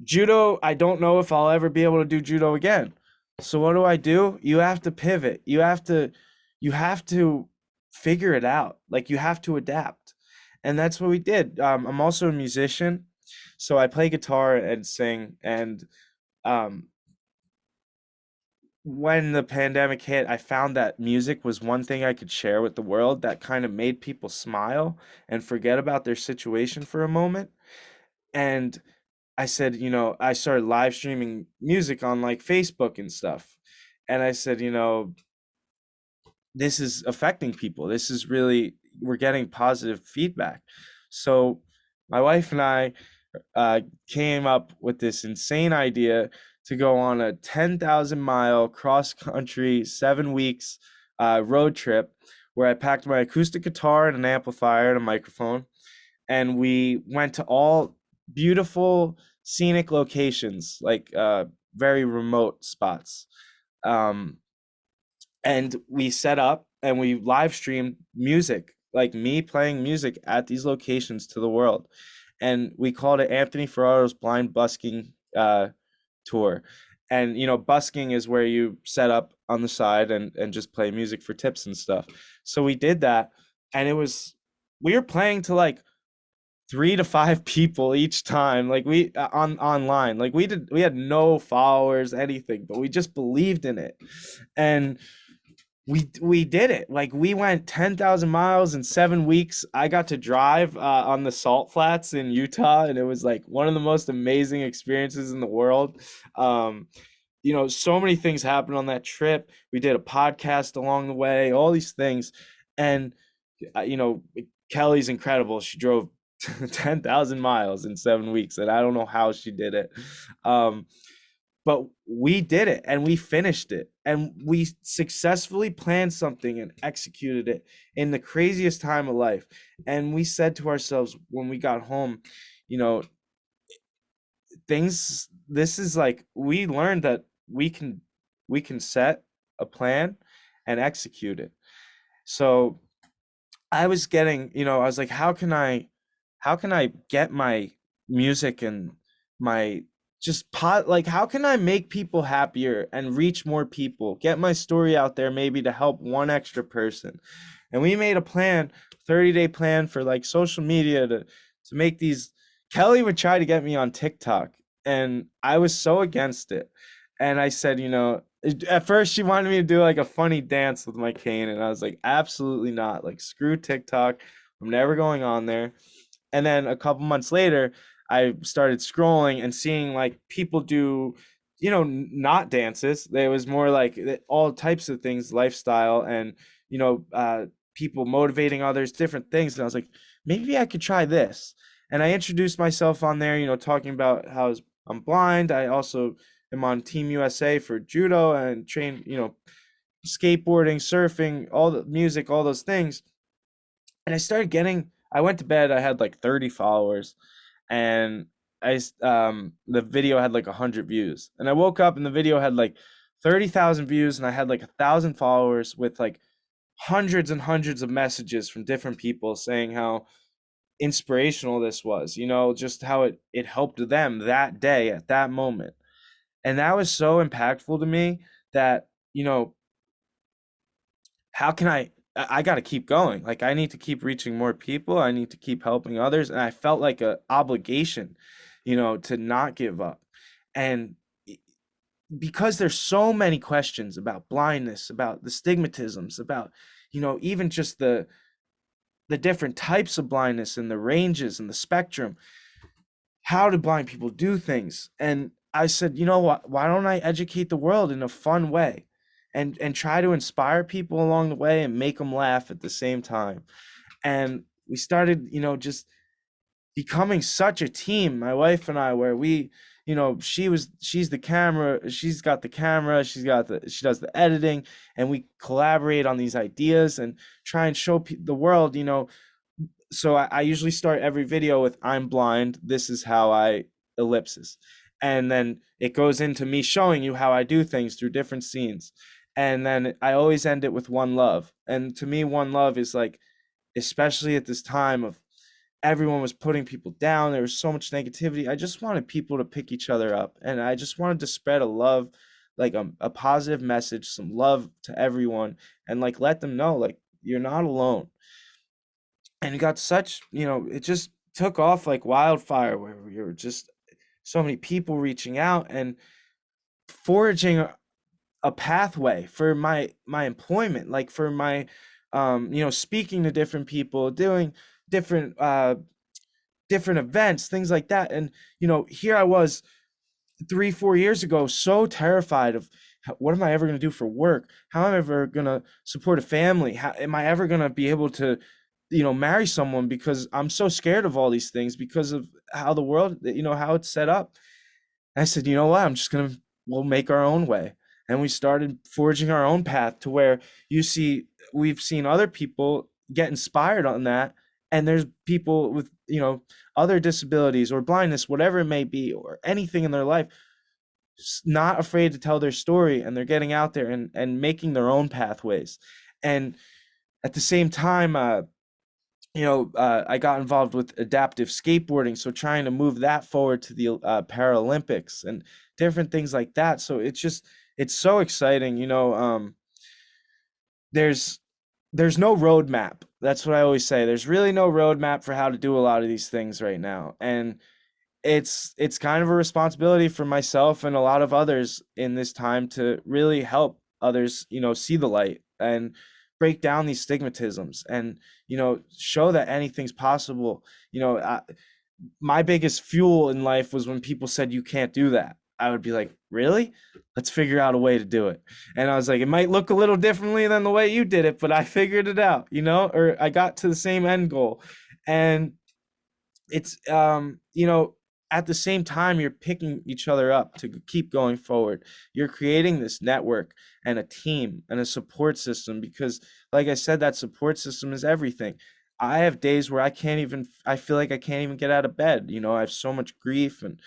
judo, I don't know if I'll ever be able to do judo again. So what do? You have to pivot. You have to figure it out. Like you have to adapt. And that's what we did. I'm also a musician, so I play guitar and sing. And when the pandemic hit, I found that music was one thing I could share with the world that kind of made people smile and forget about their situation for a moment. And I said, I started live streaming music on like Facebook and stuff. And I said, this is affecting people. This is really, we're getting positive feedback. So my wife and I came up with this insane idea to go on a 10,000-mile cross-country 7 weeks road trip, where I packed my acoustic guitar and an amplifier and a microphone. And we went to all beautiful scenic locations, like very remote spots. And we set up and we live streamed music, like me playing music at these locations to the world. And we called it Anthony Ferraro's Blind Busking Tour. And busking is where you set up on the side and just play music for tips and stuff. So we did that, and we were playing to like 3 to 5 people each time, like we online. Like we had no followers, anything, but we just believed in it. And we did it. Like we went 10,000 miles in 7 weeks. I got to drive on the salt flats in Utah, and it was like one of the most amazing experiences in the world. So many things happened on that trip. We did a podcast along the way, all these things. And Kelly's incredible. She drove 10,000 miles in 7 weeks, and I don't know how she did it. But we did it, and we finished it, and we successfully planned something and executed it in the craziest time of life. And we said to ourselves when we got home, this is like, we learned that we can set a plan and execute it. So I was getting, I was like, how can I get my music and my how can I make people happier and reach more people, get my story out there, maybe to help one extra person. And we made a plan, 30-day plan for like social media to make these. Kelly would try to get me on TikTok, and I was so against it. And I said, at first she wanted me to do like a funny dance with my cane, and I was like, absolutely not. Like, screw TikTok. I'm never going on there. And then a couple months later, I started scrolling and seeing like people do, not dances. There was more like all types of things, lifestyle, and, people motivating others, different things. And I was like, maybe I could try this. And I introduced myself on there, talking about how I'm blind. I also am on Team USA for judo and train, skateboarding, surfing, all the music, all those things. And I went to bed, I had like 30 followers, and the video had like 100 views. And I woke up and the video had like 30,000 views, and I had like 1,000 followers with like hundreds and hundreds of messages from different people saying how inspirational this was, just how it helped them that day at that moment. And that was so impactful to me that, how can I got to keep going. Like, I need to keep reaching more people. I need to keep helping others. And I felt like a obligation, to not give up. And because there's so many questions about blindness, about the stigmatisms, about, even just the different types of blindness and the ranges and the spectrum. How do blind people do things? And I said, you know what, why don't I educate the world in a fun way and try to inspire people along the way and make them laugh at the same time. And we started, just becoming such a team, my wife and I, where we, she's the camera, she's got the camera, she does the editing, and we collaborate on these ideas and try and show the world, so I usually start every video with "I'm blind. This is how I ellipsis," and then it goes into me showing you how I do things through different scenes, and then I always end it with "One love." And to me, one love is like, especially at this time of everyone was putting people down, there was so much negativity. I just wanted people to pick each other up, and I just wanted to spread a love, like a positive message, some love to everyone, and like let them know like you're not alone. And it got such, it just took off like wildfire, where we were just so many people reaching out and forging a pathway for my employment, like for my speaking to different people, doing different different events, things like that. And here I was 3-4 years ago, so terrified of what am I ever going to do for work? How am I ever going to support a family? How am I ever going to be able to marry someone, because I'm so scared of all these things because of how the world, how it's set up. And I said, you know what, we'll make our own way. And we started forging our own path to where we've seen other people get inspired on that. And there's people with, other disabilities or blindness, whatever it may be, or anything in their life, not afraid to tell their story, and they're getting out there and making their own pathways. And at the same time, I got involved with adaptive skateboarding, so trying to move that forward to the Paralympics and different things like that. So it's so exciting. There's no roadmap. That's what I always say. There's really no roadmap for how to do a lot of these things right now. And it's kind of a responsibility for myself and a lot of others in this time to really help others, see the light and break down these stigmatisms and, show that anything's possible. My biggest fuel in life was when people said, you can't do that. I would be like, really? Let's figure out a way to do it. And I was like, it might look a little differently than the way you did it, but I figured it out, or I got to the same end goal. And it's, at the same time, you're picking each other up to keep going forward. You're creating this network and a team and a support system, because like I said, that support system is everything. I have days where I feel like I can't even get out of bed. I have so much grief and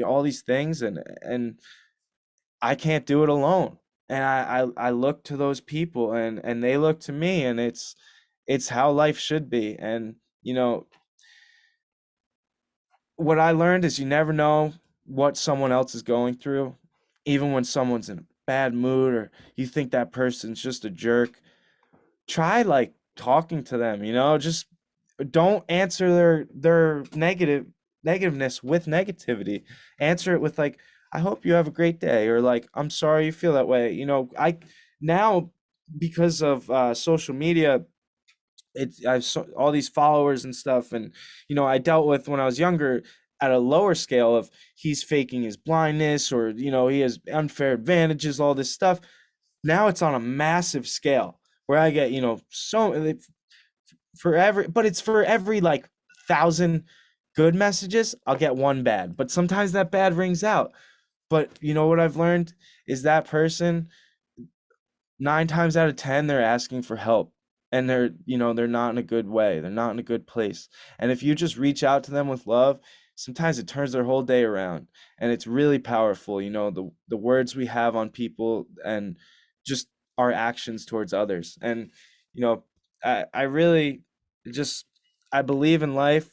all these things, and I can't do it alone. And I look to those people, and they look to me, and it's how life should be. And, what I learned is you never know what someone else is going through, even when someone's in a bad mood or you think that person's just a jerk. Try like talking to them, just don't answer their negativeness with negativity. Answer it with like, I hope you have a great day, or like, I'm sorry you feel that way. I now, because of social media, I've all these followers and stuff, and I dealt with when I was younger at a lower scale of he's faking his blindness, or he has unfair advantages, all this stuff. Now it's on a massive scale where I get but it's for every like 1,000 good messages, I'll get one bad, but sometimes that bad rings out. But what I've learned is that person, 9 times out of 10, they're asking for help, and they're not in a good way. They're not in a good place. And if you just reach out to them with love, sometimes it turns their whole day around, and it's really powerful. The words we have on people and just our actions towards others. And, I really just, I believe in life.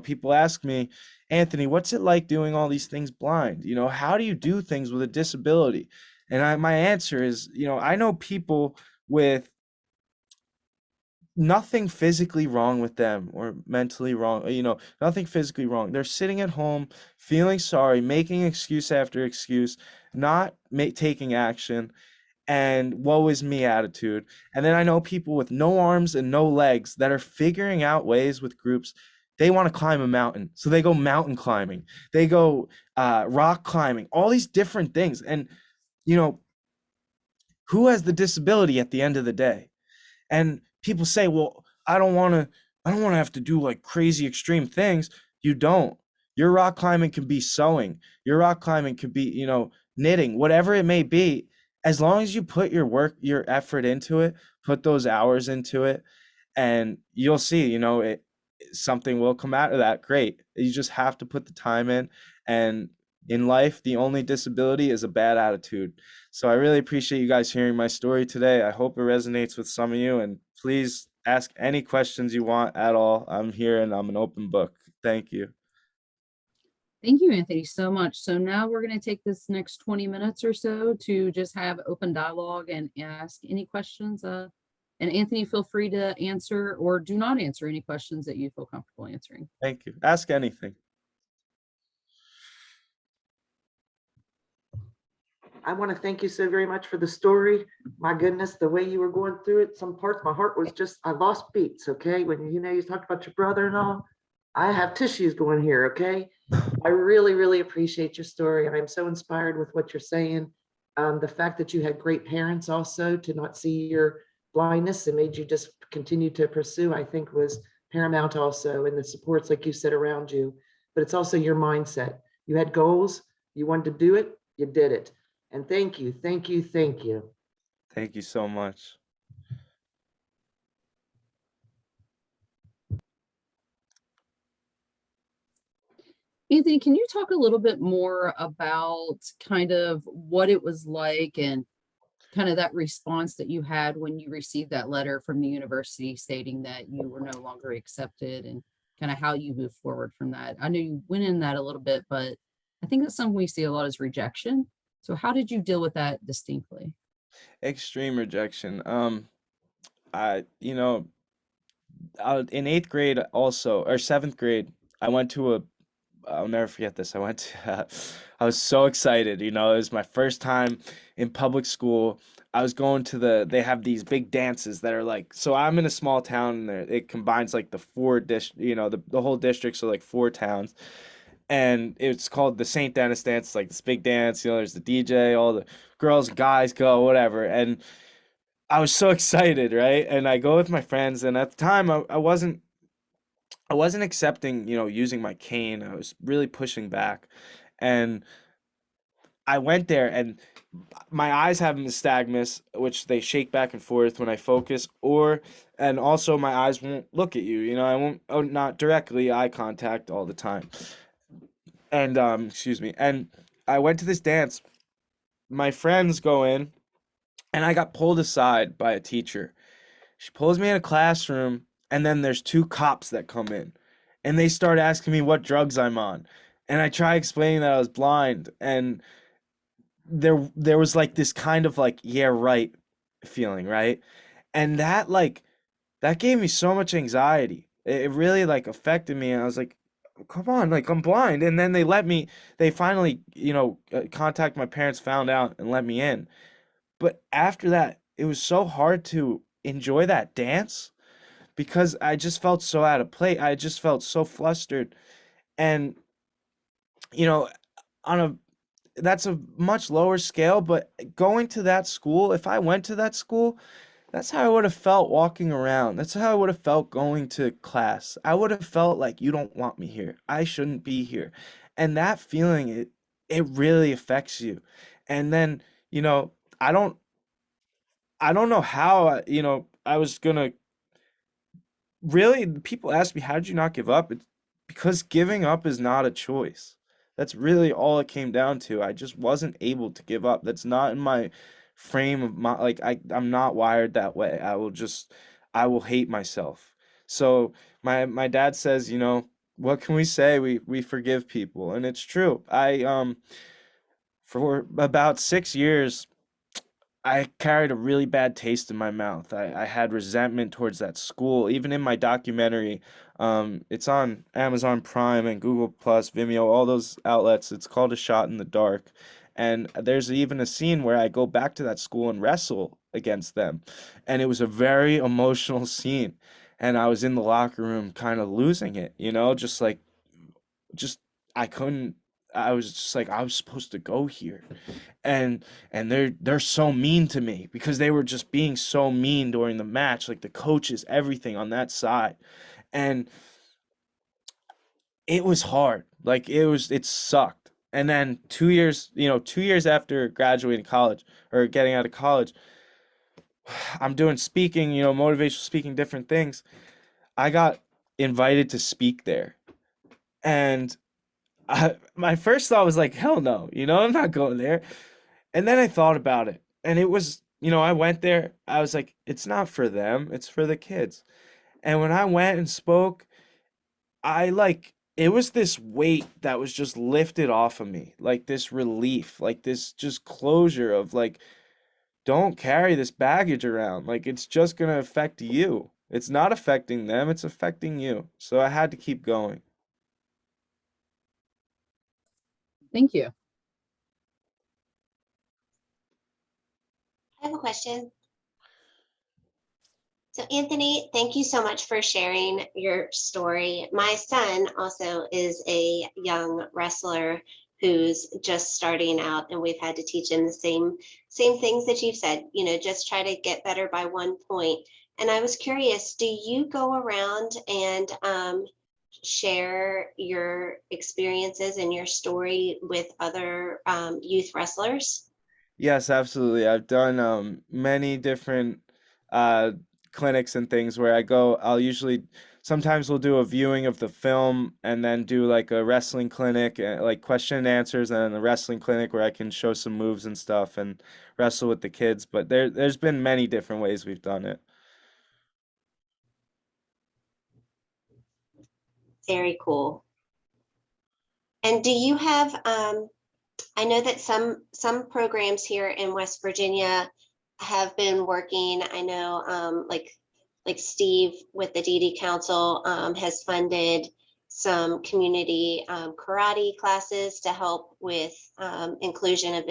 people ask me, Anthony, what's it like doing all these things blind? How do you do things with a disability? And my answer is, I know people with nothing physically wrong with them or mentally wrong, nothing physically wrong. They're sitting at home, feeling sorry, making excuse after excuse, not taking action, and woe is me attitude. And then I know people with no arms and no legs that are figuring out ways with groups. They want to climb a mountain, so they go mountain climbing, they go rock climbing, all these different things. And who has the disability at the end of the day? And people say, well, I don't want to have to do like crazy extreme things. You don't. Your rock climbing can be sewing. Your rock climbing could be, knitting, whatever it may be. As long as you put your effort into it, put those hours into it, and you'll see, something will come out of that. Great. You just have to put the time in. And in life, the only disability is a bad attitude. So I really appreciate you guys hearing my story today. I hope it resonates with some of you, and please ask any questions you want at all. I'm here and I'm an open book. Thank you. Thank you, Anthony, so much. So now we're going to take this next 20 minutes or so to just have open dialogue and ask any questions. And Anthony, feel free to answer or do not answer any questions that you feel comfortable answering. Thank you. Ask anything. I want to thank you so very much for the story. My goodness, the way you were going through it, some parts, my heart was just, I lost beats, okay? When you talked about your brother and all, I have tissues going here, okay? I really, really appreciate your story. And I'm so inspired with what you're saying. The fact that you had great parents also to not see your blindness and made you just continue to pursue, I think was paramount also. And the supports, like you said, around you. But it's also your mindset. You had goals, you wanted to do it, you did it. And thank you, thank you, thank you. Thank you so much. Anthony, can you talk a little bit more about kind of what it was like and kind of that response that you had when you received that letter from the university stating that you were no longer accepted, and kind of how you moved forward from that? I know you went in that a little bit, but I think that's something we see a lot is rejection. So how did you deal with that distinctly? Extreme rejection. In 8th grade also, or 7th grade, I went to I'll never forget this. I was so excited, it was my first time in public school. I was going to they have these big dances that are like, so I'm in a small town and it combines like the the whole district. So like 4 towns, and it's called the St. Denis dance. It's like this big dance, there's the DJ, all the girls and guys go, whatever. And I was so excited, right? And I go with my friends, and at the time I wasn't accepting, using my cane. I was really pushing back. And I went there, and my eyes have nystagmus, which they shake back and forth when I focus, and also my eyes won't look at you. I won't, not directly eye contact all the time. And, excuse me. And I went to this dance. My friends go in, and I got pulled aside by a teacher. She pulls me in a classroom, and then there's 2 cops that come in, and they start asking me what drugs I'm on. And I try explaining that I was blind, and there was like this kind of like, yeah, right feeling, right? And that gave me so much anxiety. It really like affected me, and I was like, come on, like I'm blind. And then they finally, contact my parents, found out, and let me in. But after that, it was so hard to enjoy that dance because I just felt so out of place. I just felt so flustered. And, on that's a much lower scale, but going to that school, if I went to that school, that's how I would have felt walking around. That's how I would have felt going to class. I would have felt like, you don't want me here. I shouldn't be here. And that feeling, it really affects you. And then, I don't know how, I was gonna really, people ask me, how did you not give up? It's because giving up is not a choice. That's really all it came down to. I just wasn't able to give up. That's not in my frame of my, like, I'm not wired that way. I will hate myself. So my dad says, what can we say? We forgive people, and it's true. For about 6 years, I carried a really bad taste in my mouth. I had resentment towards that school. Even in my documentary, it's on Amazon Prime and Google Plus, Vimeo, all those outlets. It's called A Shot in the Dark. And there's even a scene where I go back to that school and wrestle against them. And it was a very emotional scene. And I was in the locker room kind of losing it, just like, just, I couldn't, I was just like, I was supposed to go here, and they're so mean to me because they were just being so mean during the match, like the coaches, everything on that side. And it was hard. Like it sucked. And then 2 years, 2 years after graduating college or getting out of college, I'm doing speaking, motivational speaking, different things. I got invited to speak there. And my first thought was like, hell no, I'm not going there. And then I thought about it, and it was, I went there. I was like, it's not for them, it's for the kids. And when I went and spoke, it was this weight that was just lifted off of me, like this relief, like this just closure of like, don't carry this baggage around. Like, it's just going to affect you. It's not affecting them, it's affecting you. So I had to keep going. Thank you. I have a question. So Anthony, thank you so much for sharing your story. My son also is a young wrestler who's just starting out, and we've had to teach him the same things that you've said, just try to get better by 1 point. And I was curious, do you go around and share your experiences and your story with other youth wrestlers? Yes, absolutely. I've done many different uh, clinics and things where I'll usually, sometimes we'll do a viewing of the film and then do like a wrestling clinic, like question and answers, and then a wrestling clinic where I can show some moves and stuff and wrestle with the kids. But there's been many different ways we've done it. Very cool. And do you have, I know that some programs here in West Virginia have been working. I know like Steve with the DD Council has funded some community karate classes to help with inclusion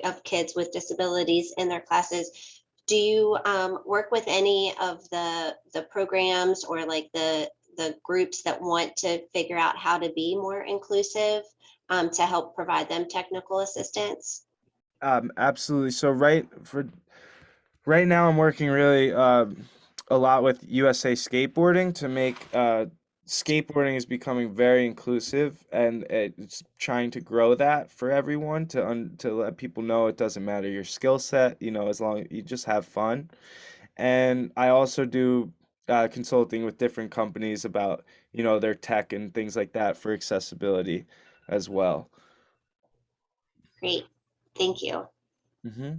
of kids with disabilities in their classes. Do you work with any of the programs or like the groups that want to figure out how to be more inclusive to help provide them technical assistance? Absolutely. So right now I'm working really a lot with USA Skateboarding to make skateboarding is becoming very inclusive, and it's trying to grow that for everyone to let people know it doesn't matter your skill set, as long as you just have fun. And I also do consulting with different companies about, their tech and things like that for accessibility as well. Great, thank you. Hmm.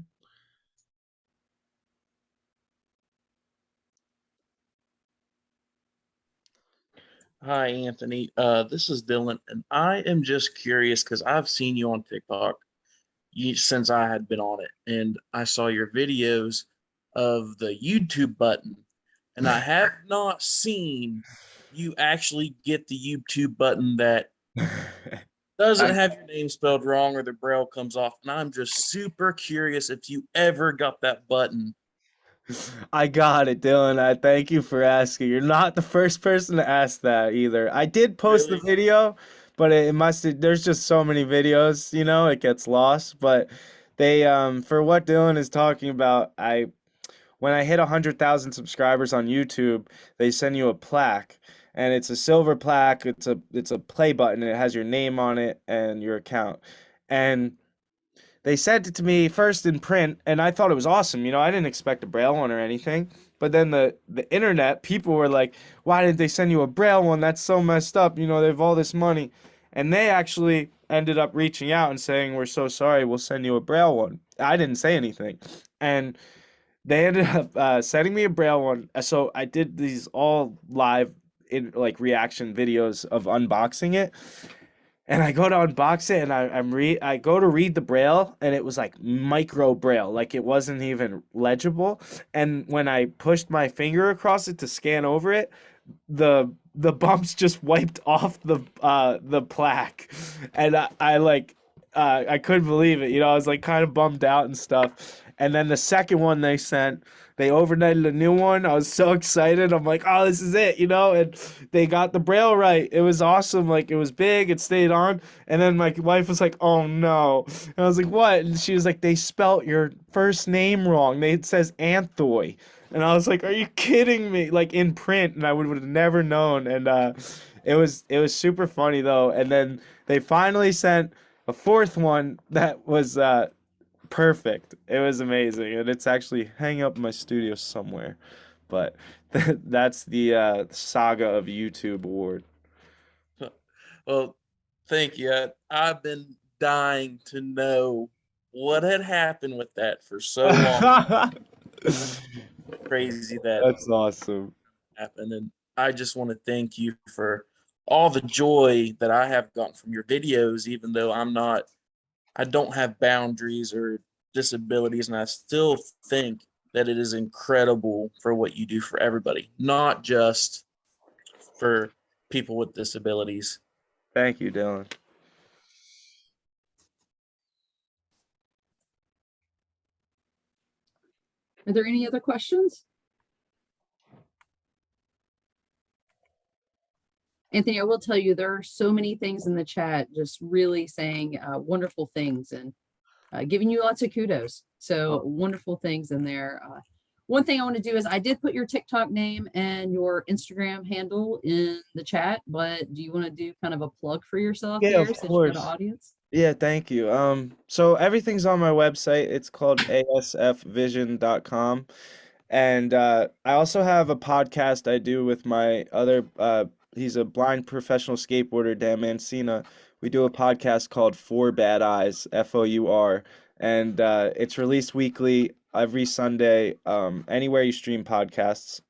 Hi, Anthony. This is Dylan, and I am just curious because I've seen you on TikTok since I had been on it, and I saw your videos of the YouTube button, and I have not seen you actually get the YouTube button that doesn't have your name spelled wrong or the braille comes off, and I'm just super curious if you ever got that button. I got it, Dylan. I thank you for asking. You're not the first person to ask that either. I did post the Really? video, but it must have, there's just so many videos, it gets lost. But they for what Dylan is talking about, when I hit 100,000 subscribers on YouTube, they send you a plaque, and it's a silver plaque. It's a play button. It has your name on it and your account. And they sent it to me first in print, and I thought it was awesome. I didn't expect a braille one or anything. But then the internet, people were like, "Why didn't they send you a braille one? That's so messed up. They have all this money." And they actually ended up reaching out and saying, "We're so sorry. We'll send you a braille one." I didn't say anything, and they ended up sending me a braille one. So I did these all live in like reaction videos of unboxing it. And I go to unbox it, and I go to read the braille, and it was like micro braille, like it wasn't even legible. And when I pushed my finger across it to scan over it, the bumps just wiped off the plaque, and I couldn't believe it. You know, I was like kind of bummed out and stuff. And then the second one they sent, they overnighted a new one. I was so excited. I'm like, oh, this is it, you know? And they got the braille right. It was awesome. Like, it was big. It stayed on. And then my wife was like, oh, no. And I was like, what? And she was like, they spelt your first name wrong. It says Anthoy. And I was like, are you kidding me? Like, in print. And I would have never known. And it was super funny, though. And then they finally sent a fourth one that was perfect. It was amazing, and it's actually hanging up in my studio somewhere. But that's the saga of YouTube award. Well, thank you. I've been dying to know what had happened with that for so long. Crazy that That's awesome. happened, and I just want to thank you for all the joy that I have gotten from your videos, even though I don't have boundaries or disabilities, and I still think that it is incredible for what you do for everybody, not just for people with disabilities. Thank you, Dylan. Are there any other questions? Anthony, I will tell you, there are so many things in the chat just really saying wonderful things and giving you lots of kudos. So wonderful things in there. One thing I want to do is I did put your TikTok name and your Instagram handle in the chat, but do you want to do kind of a plug for yourself Yeah, here of since you course. got an audience? Yeah, thank you. So everything's on my website. It's called asfvision.com. And I also have a podcast I do with my other he's a blind professional skateboarder, Dan Mancina. We do a podcast called Four Bad Eyes, FOUR, and it's released weekly every Sunday, anywhere you stream podcasts.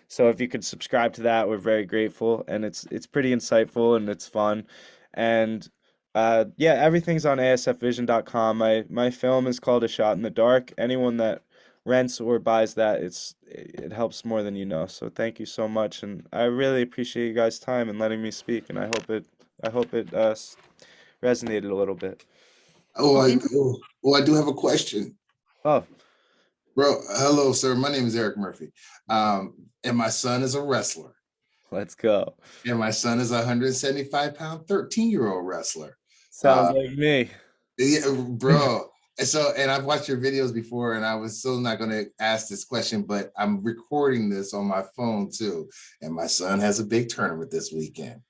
So if you could subscribe to that, we're very grateful, and it's pretty insightful and it's fun. And yeah, everything's on asfvision.com. My film is called A Shot in the Dark. Anyone that rents or buys that, it helps more than you know. So thank you so much, and I really appreciate you guys' time and letting me speak. And I hope it resonated a little bit. I do have a question. Oh, Bro, hello, sir. My name is Eric Murphy. And my son is a wrestler. let's go. And my son is a 175-pound, 13-year-old wrestler. Sounds like me. Yeah, bro. And I've watched your videos before, and I was still not going to ask this question, but I'm recording this on my phone too. And my son has a big tournament this weekend.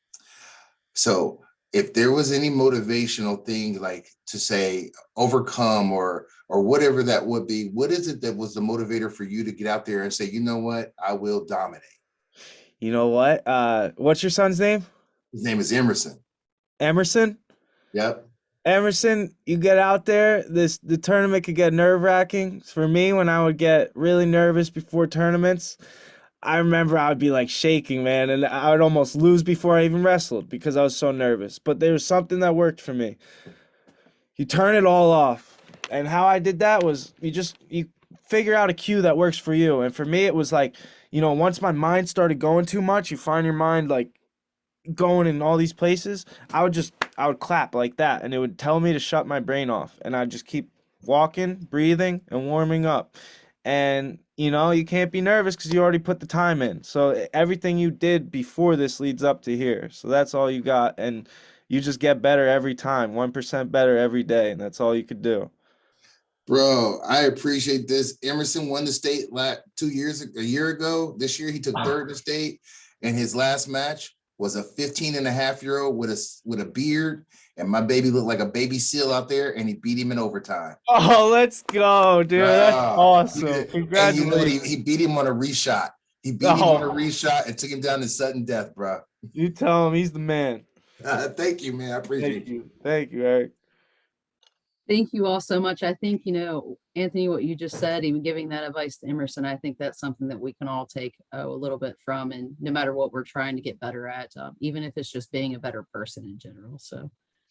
So if there was any motivational thing, like to say overcome or whatever that would be, what is it that was the motivator for you to get out there and say, you know what, I will dominate? You know what? What's your son's name? His name is Emerson. Emerson? Yep. Emerson, you get out there, the tournament could get nerve-wracking. For me, when I would get really nervous before tournaments, I remember I would be like shaking, man, and I would almost lose before I even wrestled because I was so nervous. But there was something that worked for me. You turn it all off. And how I did that was you figure out a cue that works for you. And for me, it was like, you know, once my mind started going too much, you find your mind like going in all these places, I would clap like that, and it would tell me to shut my brain off, and I'd just keep walking, breathing, and warming up. And you know, you can't be nervous because you already put the time in. So everything you did before this leads up to here. So that's all you got, and you just get better every time, 1% better every day, and that's all you could do. Bro, I appreciate this. Emerson won the state a year ago. This year he took third in the state, and his last match was a 15-and-a-half-year-old with a beard, and my baby looked like a baby seal out there, and he beat him in overtime. Oh, let's go, dude. That's awesome. And Congratulations. you know what? He beat him on a reshot. He beat him on a reshot and took him down to sudden death, bro. You tell him he's the man. Thank you, man. I appreciate you. Thank you, Eric. Thank you all so much. I think, Anthony, what you just said, even giving that advice to Emerson, I think that's something that we can all take a little bit from, and no matter what we're trying to get better at, even if it's just being a better person in general. So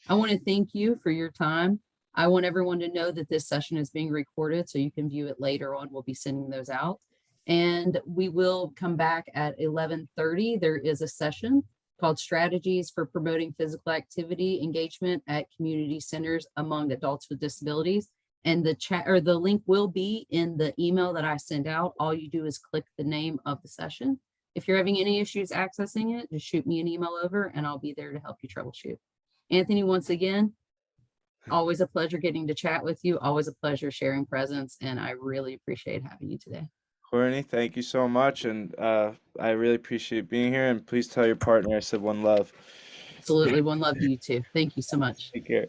I want to thank you for your time. I want everyone to know that this session is being recorded so you can view it later on. We'll be sending those out. And we will come back at 11:30. There is a session called Strategies for Promoting Physical Activity Engagement at Community Centers Among Adults with Disabilities. And the chat or the link will be in the email that I send out. All you do is click the name of the session. If you're having any issues accessing it, just shoot me an email over and I'll be there to help you troubleshoot. Anthony, once again, always a pleasure getting to chat with you. Always a pleasure sharing presence. And I really appreciate having you today. Courtney, thank you so much. And I really appreciate being here. And please tell your partner I said one love. Absolutely. One love to you too. Thank you so much. Take care.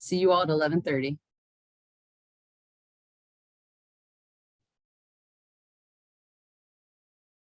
See you all at 11:30.